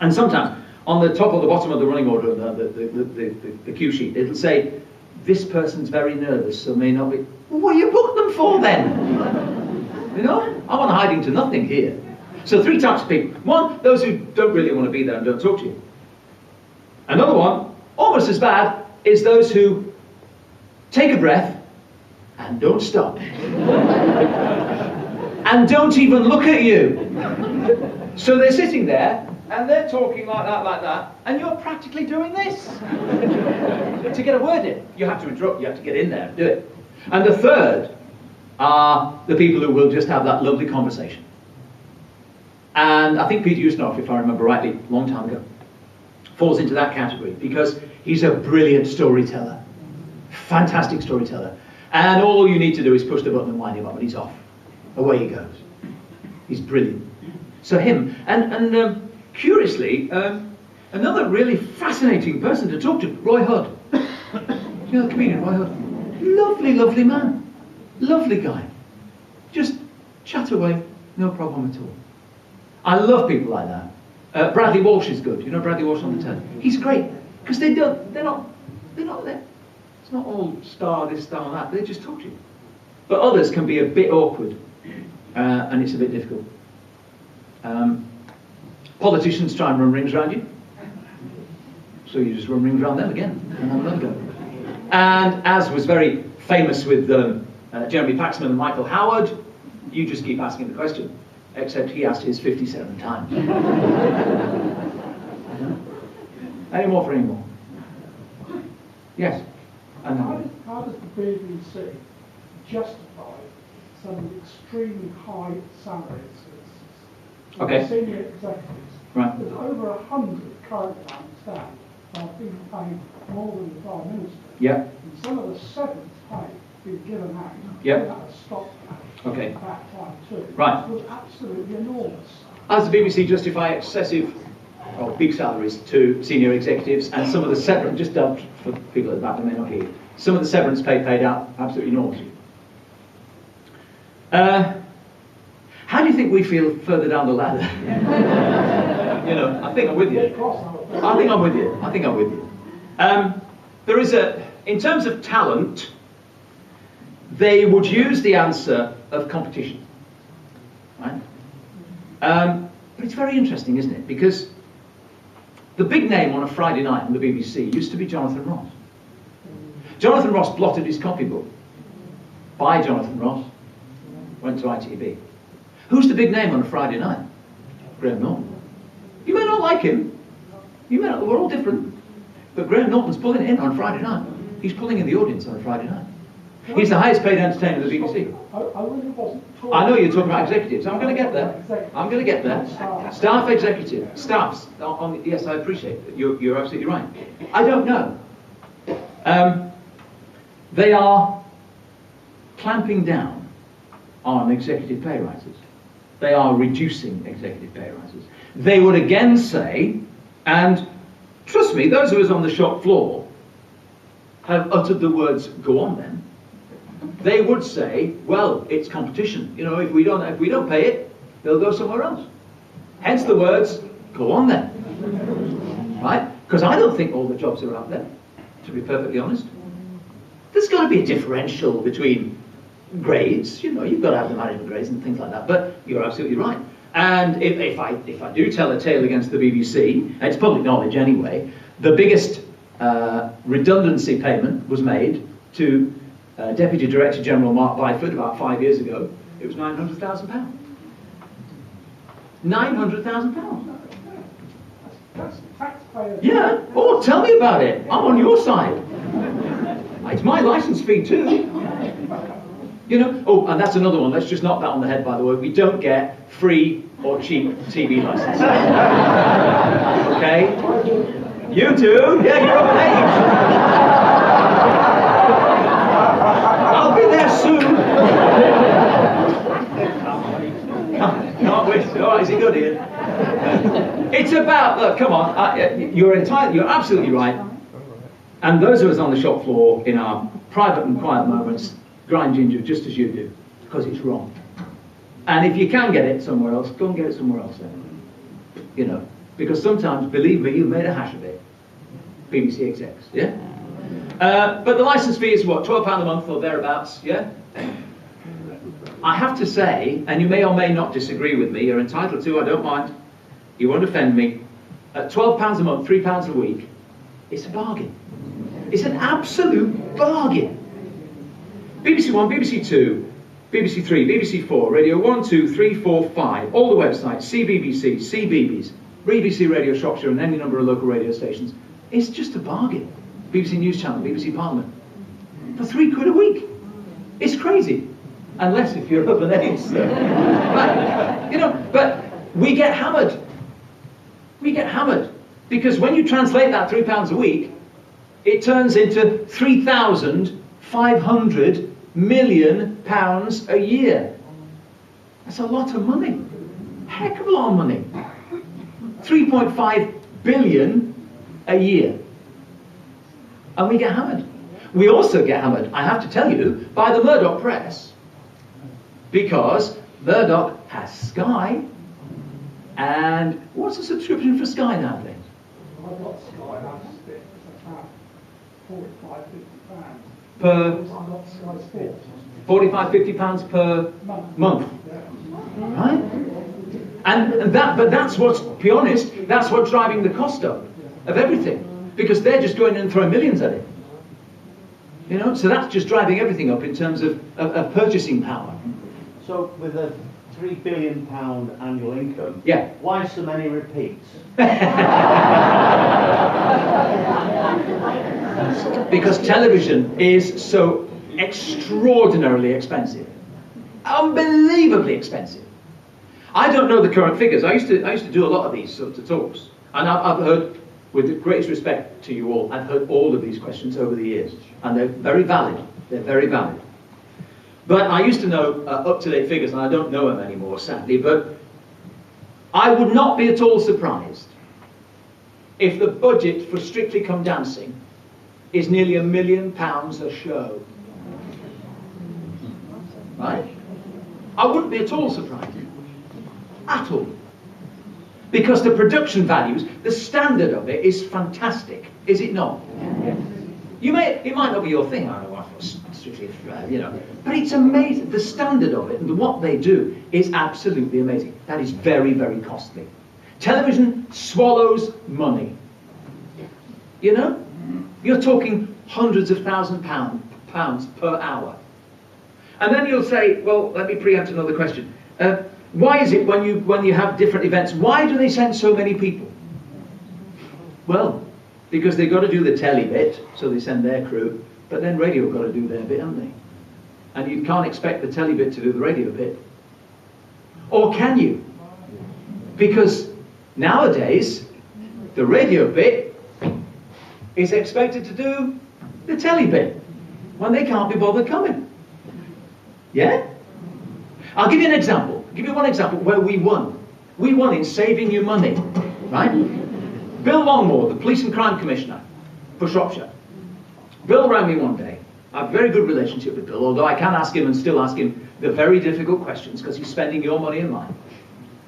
S2: And sometimes, on the top or the bottom of the running order, the cue sheet, it'll say, this person's very nervous, so may not be... Well, what do you book them for then? I'm on hiding to nothing here. So 3 types of people. One, those who don't really want to be there and don't talk to you. Another one, almost as bad, is those who take a breath and don't stop. And don't even look at you. So they're sitting there and they're talking like that, and you're practically doing this. To get a word in, you have to interrupt, you have to get in there and do it. And the third are the people who will just have that lovely conversation. And I think Peter Ustinov, if I remember rightly, a long time ago, falls into that category because he's a brilliant storyteller. Fantastic storyteller. And all you need to do is push the button and wind him up and he's off. Away he goes. He's brilliant. So him. And curiously, another really fascinating person to talk to, Roy Hudd. The comedian Roy Hudd. Lovely, lovely man. Lovely guy. Just chat away, no problem at all. I love people like that. Bradley Walsh is good. You know Bradley Walsh on the telly? He's great. Because they're not there. It's not all star this, star that. They just talk to you. But others can be a bit awkward. And it's a bit difficult. Politicians try and run rings around you. So you just run rings around them again and have another go. And as was very famous with Jeremy Paxman and Michael Howard, you just keep asking the question, except he asked his 57 times. Any more for any more? Yes? And
S8: how does the BBC justify some extremely high salaries for senior executives?
S2: Right.
S8: There's over 100 currently, I understand, are being paid more than the Prime Minister.
S2: Yeah.
S8: And some of the severance pay being given out.
S2: Yeah.
S8: That has stopped
S2: Okay.
S8: at that time too.
S2: Right.
S8: It was absolutely enormous.
S2: As the BBC justify excessive or big salaries to senior executives, and some of the severance, just for people at the back that may not hear, some of the severance pay paid out absolutely enormous. How do you think we feel further down the ladder? You know, I think I'm with you. I think I'm with you. I think I'm with you. There is in terms of talent, they would use the answer of competition, right? But it's very interesting, isn't it? Because the big name on a Friday night on the BBC used to be Jonathan Ross. Jonathan Ross blotted his copybook. By Jonathan Ross, went to ITV. Who's the big name on a Friday night? Graham Norton. You may not like him. You may not, we're all different. But Graham Norton's pulling it in on Friday night. He's pulling in the audience on a Friday night. He's the highest paid entertainer of the BBC.
S8: I really wasn't talking.
S2: I know you're talking about executives. I'm going to get there. I'm going to get there. Staff executive. Staffs. Yes, I appreciate it. You're absolutely right. I don't know. They are clamping down on executive pay rises. They are reducing executive pay rises. They would again say, and trust me, those of us on the shop floor have uttered the words, go on then. They would say, well, it's competition. You know, if we don't pay it, they'll go somewhere else. Hence the words, go on then. Right? Because I don't think all the jobs are out there, to be perfectly honest. There's got to be a differential between grades. You know, you've got to have the management grades and things like that. But you're absolutely right. And if I do tell a tale against the BBC, and it's public knowledge anyway, the biggest redundancy payment was made to Deputy Director General Mark Byford about 5 years ago. It was £900,000. £900,000.
S8: That's taxpayers.
S2: Yeah. Oh, tell me about it. I'm on your side. It's my license fee too. You know. Oh, and that's another one. Let's just knock that on the head. By the way, we don't get free or cheap TV licenses. Okay. You two. Yeah, you're of age. I'll be there soon. Can't wait. Oh, is he good, Ian? It's about, look, come on, you're absolutely right. And those of us on the shop floor, in our private and quiet moments, grind ginger just as you do, because it's wrong. And if you can get it somewhere else, go and get it somewhere else then. You know, because sometimes, believe me, you've made a hash of it. BBC execs, yeah? But the license fee is what, £12 a month or thereabouts, yeah? I have to say, and you may or may not disagree with me, you're entitled to, I don't mind, you won't offend me, at £12 a month, £3 a week, it's a bargain. It's an absolute bargain. BBC One, BBC Two, BBC Three, BBC Four, Radio 1, 2, 3, 4, 5, all the websites, CBBC, CBeebies, BBC Radio Shropshire and any number of local radio stations. It's just a bargain. BBC News Channel, BBC Parliament. For £3 a week. It's crazy. Unless if you're of an age. So. But, you know, but we get hammered. We get hammered. Because when you translate that £3 a week, it turns into £3,500 million a year. That's a lot of money. Heck of a lot of money. 3.5 billion a year. And we get hammered. We also get hammered, I have to tell you, by the Murdoch press. Because Murdoch has Sky. And what's the subscription for Sky nowadays?
S8: I've got Sky, that's it. It's about 45, 50 pounds.
S2: Per
S8: I've got Sky Sports.
S2: 45, 50 pounds per month. Right? And but that's what's, to be honest, that's what's driving the cost up of everything. because they're just going in and throwing millions at it. You know, so that's just driving everything up in terms of purchasing power.
S9: So with a £3 billion annual income,
S2: Yeah.
S9: why so many repeats?
S2: Because television is so extraordinarily expensive. Unbelievably expensive. I don't know the current figures. I used to do a lot of these sorts of talks. And I've heard, with the greatest respect to you all, I've heard all of these questions over the years. And they're very valid. They're very valid. But I used to know up-to-date figures, and I don't know them anymore, sadly. But I would not be at all surprised if the budget for Strictly Come Dancing is nearly £1 million a show. Right? I wouldn't be at all surprised. At all. Because the production values, the standard of it is fantastic, is it not? It might not be your thing, I don't know, Strictly, you know, but it's amazing. The standard of it and what they do is absolutely amazing. That is very, very costly. Television swallows money. You know? You're talking hundreds of pounds per hour. And then you'll say, well, let me preempt another question. Why is it when you have different events, why do they send so many people? Well, because they've got to do the telly bit, so they send their crew, but then radio have got to do their bit, haven't they? And you can't expect the telly bit to do the radio bit. Or can you? Because nowadays, the radio bit is expected to do the telly bit, when they can't be bothered coming. Yeah? I'll give you an example. I'll give you one example where we won. We won in saving you money, right? Bill Longmore, the Police and Crime Commissioner for Shropshire. Bill rang me one day. I have a very good relationship with Bill, although I can ask him and still ask him the very difficult questions because he's spending your money and mine.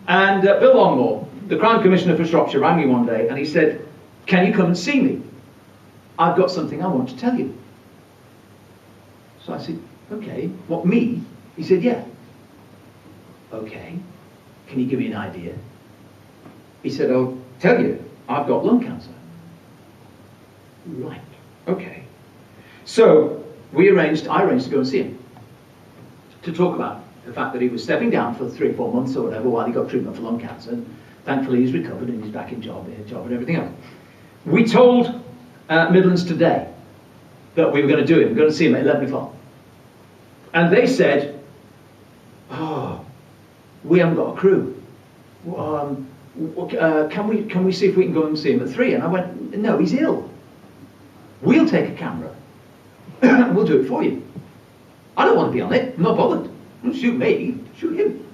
S2: And Bill Longmore, the Crime Commissioner for Shropshire, rang me one day and he said, can you come and see me? I've got something I want to tell you. So I said, okay. What, me? He said, yeah. Okay. Can you give me an idea? He said, I'll tell you, I've got lung cancer. Right. Okay. So I arranged to go and see him to talk about the fact that he was stepping down for 3 or 4 months or whatever while he got treatment for lung cancer. And thankfully he's recovered and he's back in job and everything else. We told Midlands Today that we were going to do it. We were going to see him at 11 o'clock. And they said, oh, we haven't got a crew. Can we see if we can go and see him at 3? And I went, no, he's ill. We'll take a camera. We'll do it for you. I don't want to be on it. I'm not bothered. Don't shoot me. Shoot him.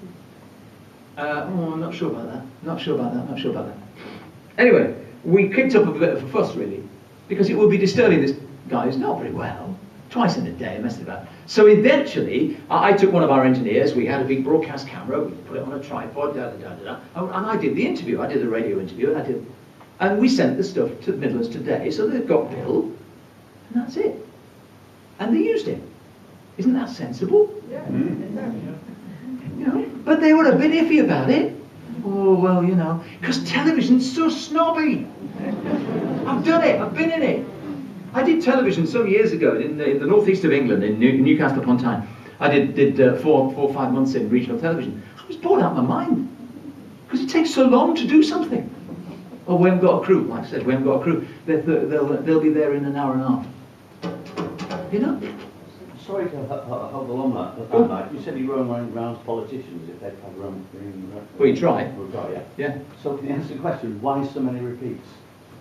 S2: I'm not sure about that. Not sure about that. Anyway, we kicked up a bit of a fuss, really, because it would be disturbing this guy who's not very well. Twice in a day, messing about. So eventually, I took one of our engineers. We had a big broadcast camera. We put it on a tripod, and I did the interview. I did the radio interview, and we sent the stuff to Midlands Today. So they've got Bill, and that's it. And they used it. Isn't that sensible? Yeah. You know, but they were a bit iffy about it. Oh well, you know, because television's so snobby. I've done it. I've been in it. I did television some years ago in the northeast of England, in Newcastle upon Tyne. I did 4 or 5 months in regional television. I was bored out of my mind because it takes so long to do something. Oh, we haven't got a crew. Like I said, we haven't got a crew. They'll be there in an hour and a half. You know.
S9: Sorry to hold along that night. You said you were around politicians if they'd have run.
S2: Well, you try.
S9: We'll try, yeah.
S2: Yeah.
S9: So can you answer the question? Why so many repeats?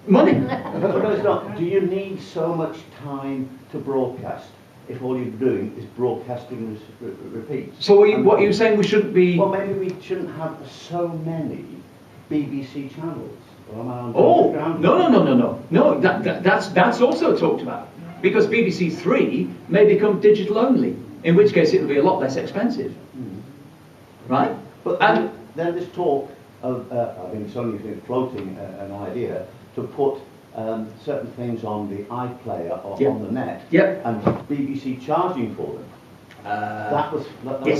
S2: Money.
S9: No, it's not. Do you need so much time to broadcast if all you're doing is broadcasting repeats?
S2: So what are you saying we shouldn't be...
S9: Well, maybe we shouldn't have so many BBC channels.
S2: Oh, no, that's also talked about. Because BBC 3 may become digital only, in which case it'll be a lot less expensive. Right?
S9: But then this talk of, somebody's been floating an idea to put certain things on the iPlayer or on the net, and BBC charging for them. That was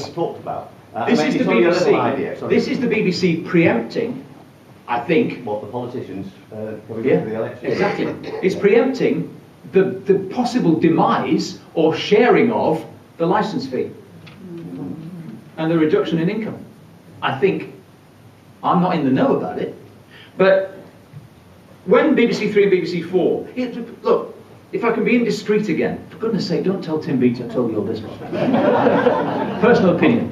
S9: talked about.
S2: This is the BBC preempting I think.
S9: What, the politicians coming
S2: Yeah,
S9: into the election?
S2: exactly. It's preempting the possible demise or sharing of the licence fee and the reduction in income. I think, I'm not in the know about it, but when BBC 3 and BBC 4, look, if I can be indiscreet again, for goodness sake, don't tell Tim Beach I told you all this one. Personal opinion,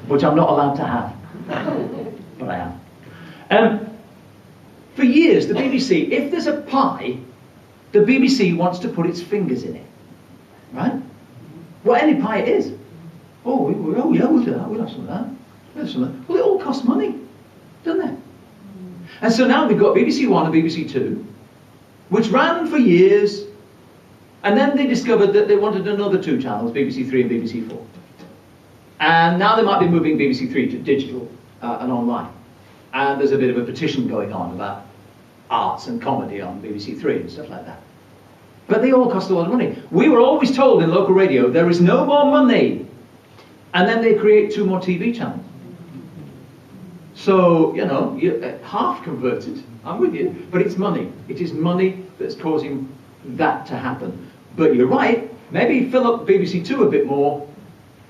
S2: which I'm not allowed to have, but I am. For years, the BBC, if there's a pie, the BBC wants to put its fingers in it, right? Well, any pie it is. Oh yeah, we'll do that, we'll have some of that. We'll have some of that. Well, it all costs money, doesn't it? And so now we've got BBC 1 and BBC 2, which ran for years, and then they discovered that they wanted another 2 channels, BBC 3 and BBC 4. And now they might be moving BBC 3 to digital and online. And there's a bit of a petition going on about arts and comedy on BBC 3 and stuff like that. But they all cost a lot of money. We were always told in local radio, there is no more money. And then they create 2 more TV channels. So, you know, you're half converted. I'm with you. But it's money. It is money that's causing that to happen. But you're right. Maybe fill up BBC 2 a bit more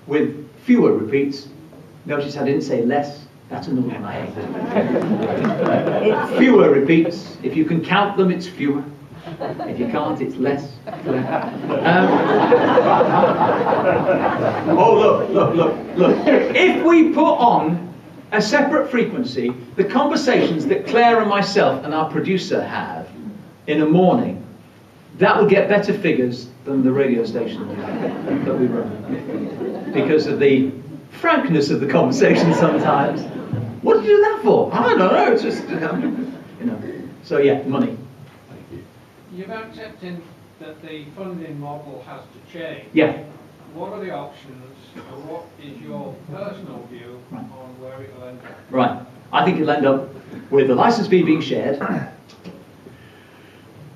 S2: with fewer repeats. Notice I didn't say less. That's another one I hate. Fewer repeats. If you can count them, it's fewer. If you can't, it's less. Oh, look. If we put on a separate frequency, the conversations that Claire and myself and our producer have in a morning, that will get better figures than the radio station that we run. Because of the frankness of the conversation sometimes. What did you do that for? I don't know, it's just, you know. So yeah, money.
S10: You've accepted that the funding model has to change.
S2: Yeah.
S10: What are the options, and what is your personal view on where it will end up?
S2: Right. I think it'll end up with the licence fee being shared.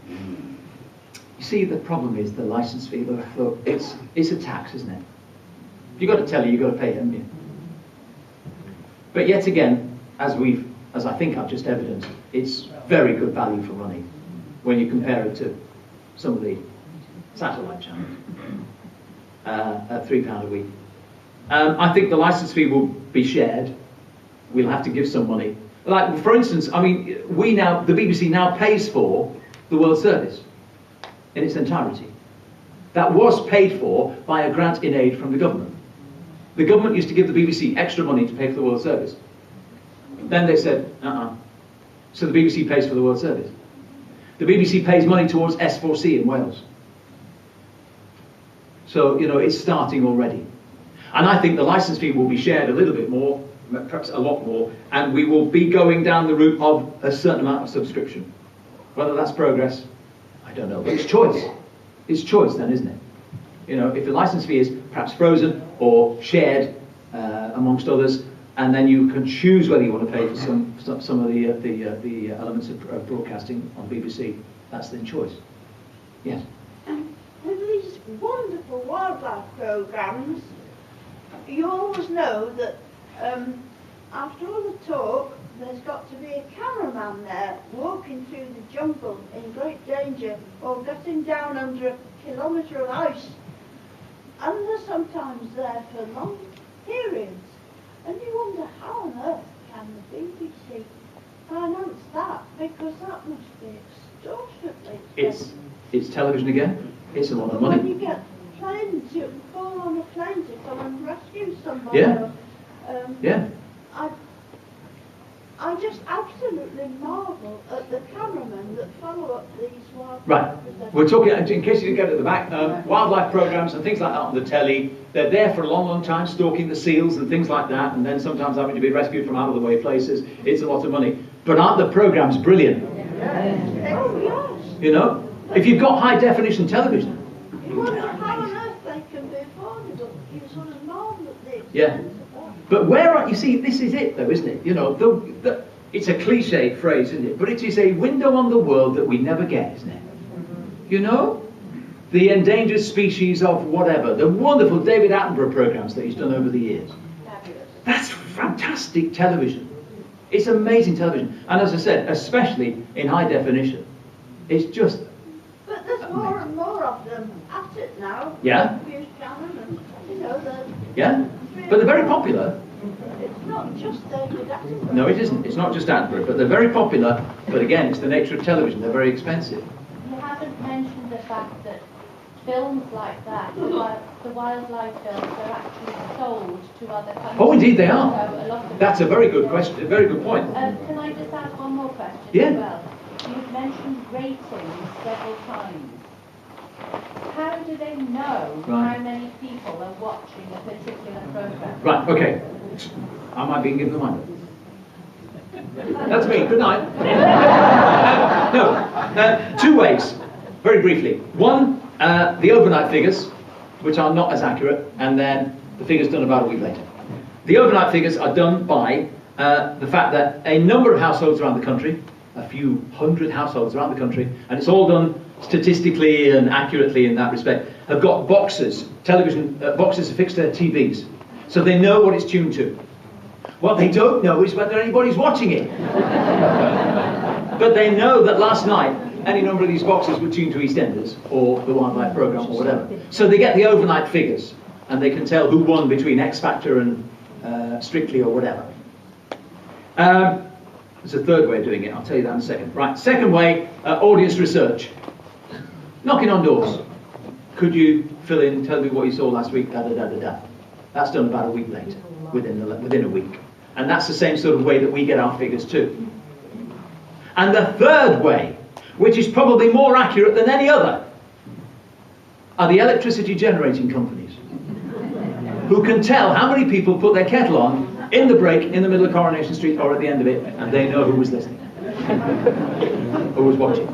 S2: You see, the problem is the licence fee, look, it's a tax, isn't it? If you've got to tell you've got to pay it, haven't you? But yet again, as I think I've just evidenced, it's very good value for money when you compare it to some of the satellite channels at £3 a week. I think the licence fee will be shared. We'll have to give some money. Like, for instance, I mean, the BBC now pays for the World Service in its entirety. That was paid for by a grant in aid from the government. The government used to give the BBC extra money to pay for the World Service. Then they said, So the BBC pays for the World Service. The BBC pays money towards S4C in Wales. So, you know, it's starting already. And I think the licence fee will be shared a little bit more, perhaps a lot more, and we will be going down the route of a certain amount of subscription. Whether that's progress, I don't know. But it's choice. It's choice then, isn't it? You know, if the licence fee is perhaps frozen or shared amongst others, and then you can choose whether you want to pay for some of the elements of broadcasting on BBC. That's the choice. Yes.
S11: With these wonderful wildlife programmes, you always know that after all the talk, there's got to be a cameraman there walking through the jungle in great danger or getting down under a kilometre of ice. And they're sometimes there for long periods. And you wonder, how on earth can the BBC finance that? Because that must be extortionately expensive.
S2: It's television again. It's a lot of money.
S11: When you get planes, you call on a plane to come and rescue somebody.
S2: Yeah. Yeah.
S11: I just absolutely marvel at the cameramen that follow up these wildlife.
S2: Right. We're talking, in case you didn't get it at the back, wildlife programmes and things like that on the telly. They're there for a long, long time, stalking the seals and things like that, and then sometimes having to be rescued from out-of-the-way places. It's a lot of money. But aren't the programmes brilliant?
S11: Oh, yes.
S2: You know? If you've got high-definition television.
S11: You wonder how on earth they can be affordable. You sort of marvel at the expense
S2: Yeah.
S11: of that.
S2: But you see, this is it though, isn't it? You know, it's a cliched phrase, isn't it? But it is a window on the world that we never get, isn't it? You know? The endangered species of whatever, the wonderful David Attenborough programmes that he's done over the years. That's fantastic television. It's amazing television. And as I said, especially in high definition. It's just...
S11: But there's more and more of them at it now.
S2: Yeah?
S11: News channel and, you know, the...
S2: Yeah? But they're very popular.
S11: It's not just David Attenborough.
S2: No, it isn't. It's not just Attenborough, but they're very popular. But again, it's the nature of television. They're very expensive.
S3: You haven't mentioned the fact that films like that, the wildlife films, are actually sold to other countries.
S2: Oh, indeed they are.
S3: So a lot of
S2: That's a very good question, a very good point.
S3: Can I just ask one more question
S2: Yeah.
S3: as well? You've mentioned ratings several times. How do they know
S2: Right.
S3: how many people are watching a particular programme?
S2: Right, okay. I might be given the mic. That's me, good night. No, two ways, very briefly. One, the overnight figures, which are not as accurate, and then the figures done about a week later. The overnight figures are done by the fact that a number of households around the country, a few hundred households around the country, and it's all done statistically and accurately in that respect, have got boxes, television boxes affixed to their TVs, so they know what it's tuned to. What they don't know is whether anybody's watching it. But they know that last night any number of these boxes were tuned to EastEnders or the wildlife programme or whatever. So they get the overnight figures and they can tell who won between X Factor and Strictly or whatever. There's a third way of doing it, I'll tell you that in a second. Right, second way, audience research. Knocking on doors. Could you fill in, tell me what you saw last week, da da da da da. That's done about a week later, within a week. And that's the same sort of way that we get our figures too. And the third way, which is probably more accurate than any other, are the electricity generating companies, who can tell how many people put their kettle on in the break, in the middle of Coronation Street or at the end of it, and they know who was listening, who was watching.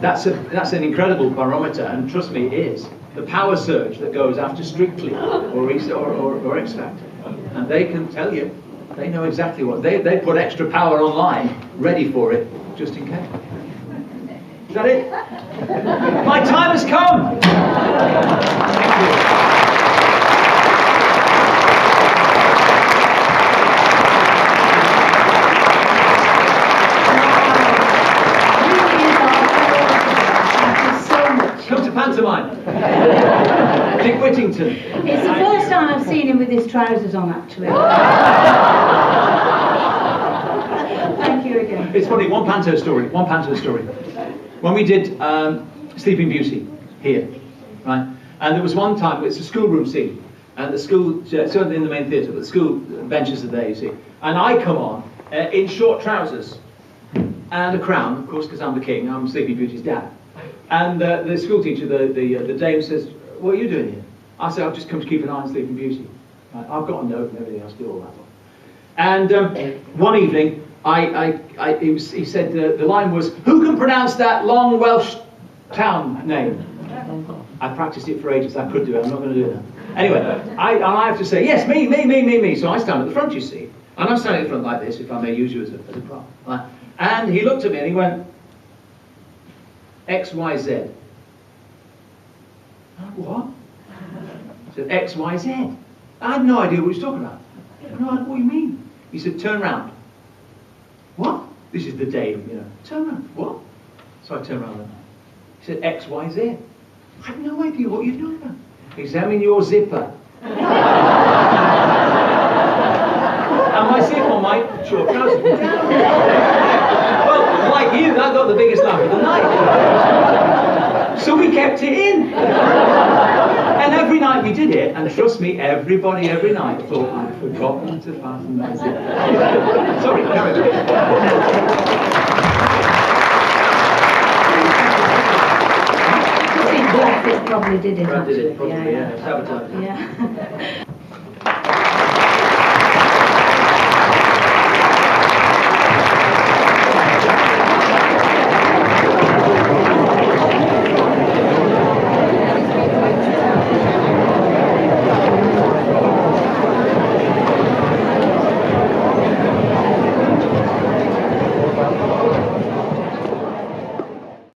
S2: That's an incredible barometer, and trust me, it is. The power surge that goes after Strictly or X Factor. And they can tell you, they know exactly what, they put extra power online, ready for it, just in case. Is that it? My time has come! Thank you. Come to pantomime. Dick Whittington.
S1: It's the first time I've seen him with his trousers on, actually. Thank you again.
S2: It's funny, one panto story. When we did Sleeping Beauty here, right? And there was one time, it's a schoolroom scene, and the school, certainly in the main theatre, but the school benches are there, you see. And I come on in short trousers and a crown, of course, because I'm the king, I'm Sleeping Beauty's dad. And the school teacher, the dame, says, "What are you doing here?" I said, "I've just come to keep an eye on Sleeping Beauty. I've got a note and everything else, do all that." And one evening, he said the line was, "Who can pronounce that long Welsh town name?" I practiced it for ages. I could do it. I'm not going to do it now. Anyway, I have to say, "Yes, me." So I stand at the front, you see, and I'm standing at the front like this, if I may use you as a prop. Right? And he looked at me and he went, "XYZ." What? I said, "XYZ." I had no idea what he was talking about. No, what do you mean? He said, "Turn round." What? This is the day, you know. Turn round. What? So I turned around and he said, "XYZ." I had no idea what you're talking about. "Examine your zipper." And my zip on my short trousers was down. Well, like you, that got the biggest laugh of the night. So we kept it in. And every night we did it, and trust me, everybody every night thought I'd forgotten to fasten my zipper. Sorry, carry on.
S1: It probably did it,
S2: Brad did
S1: actually.
S2: it, probably, yeah. Sabotage.
S1: Yeah.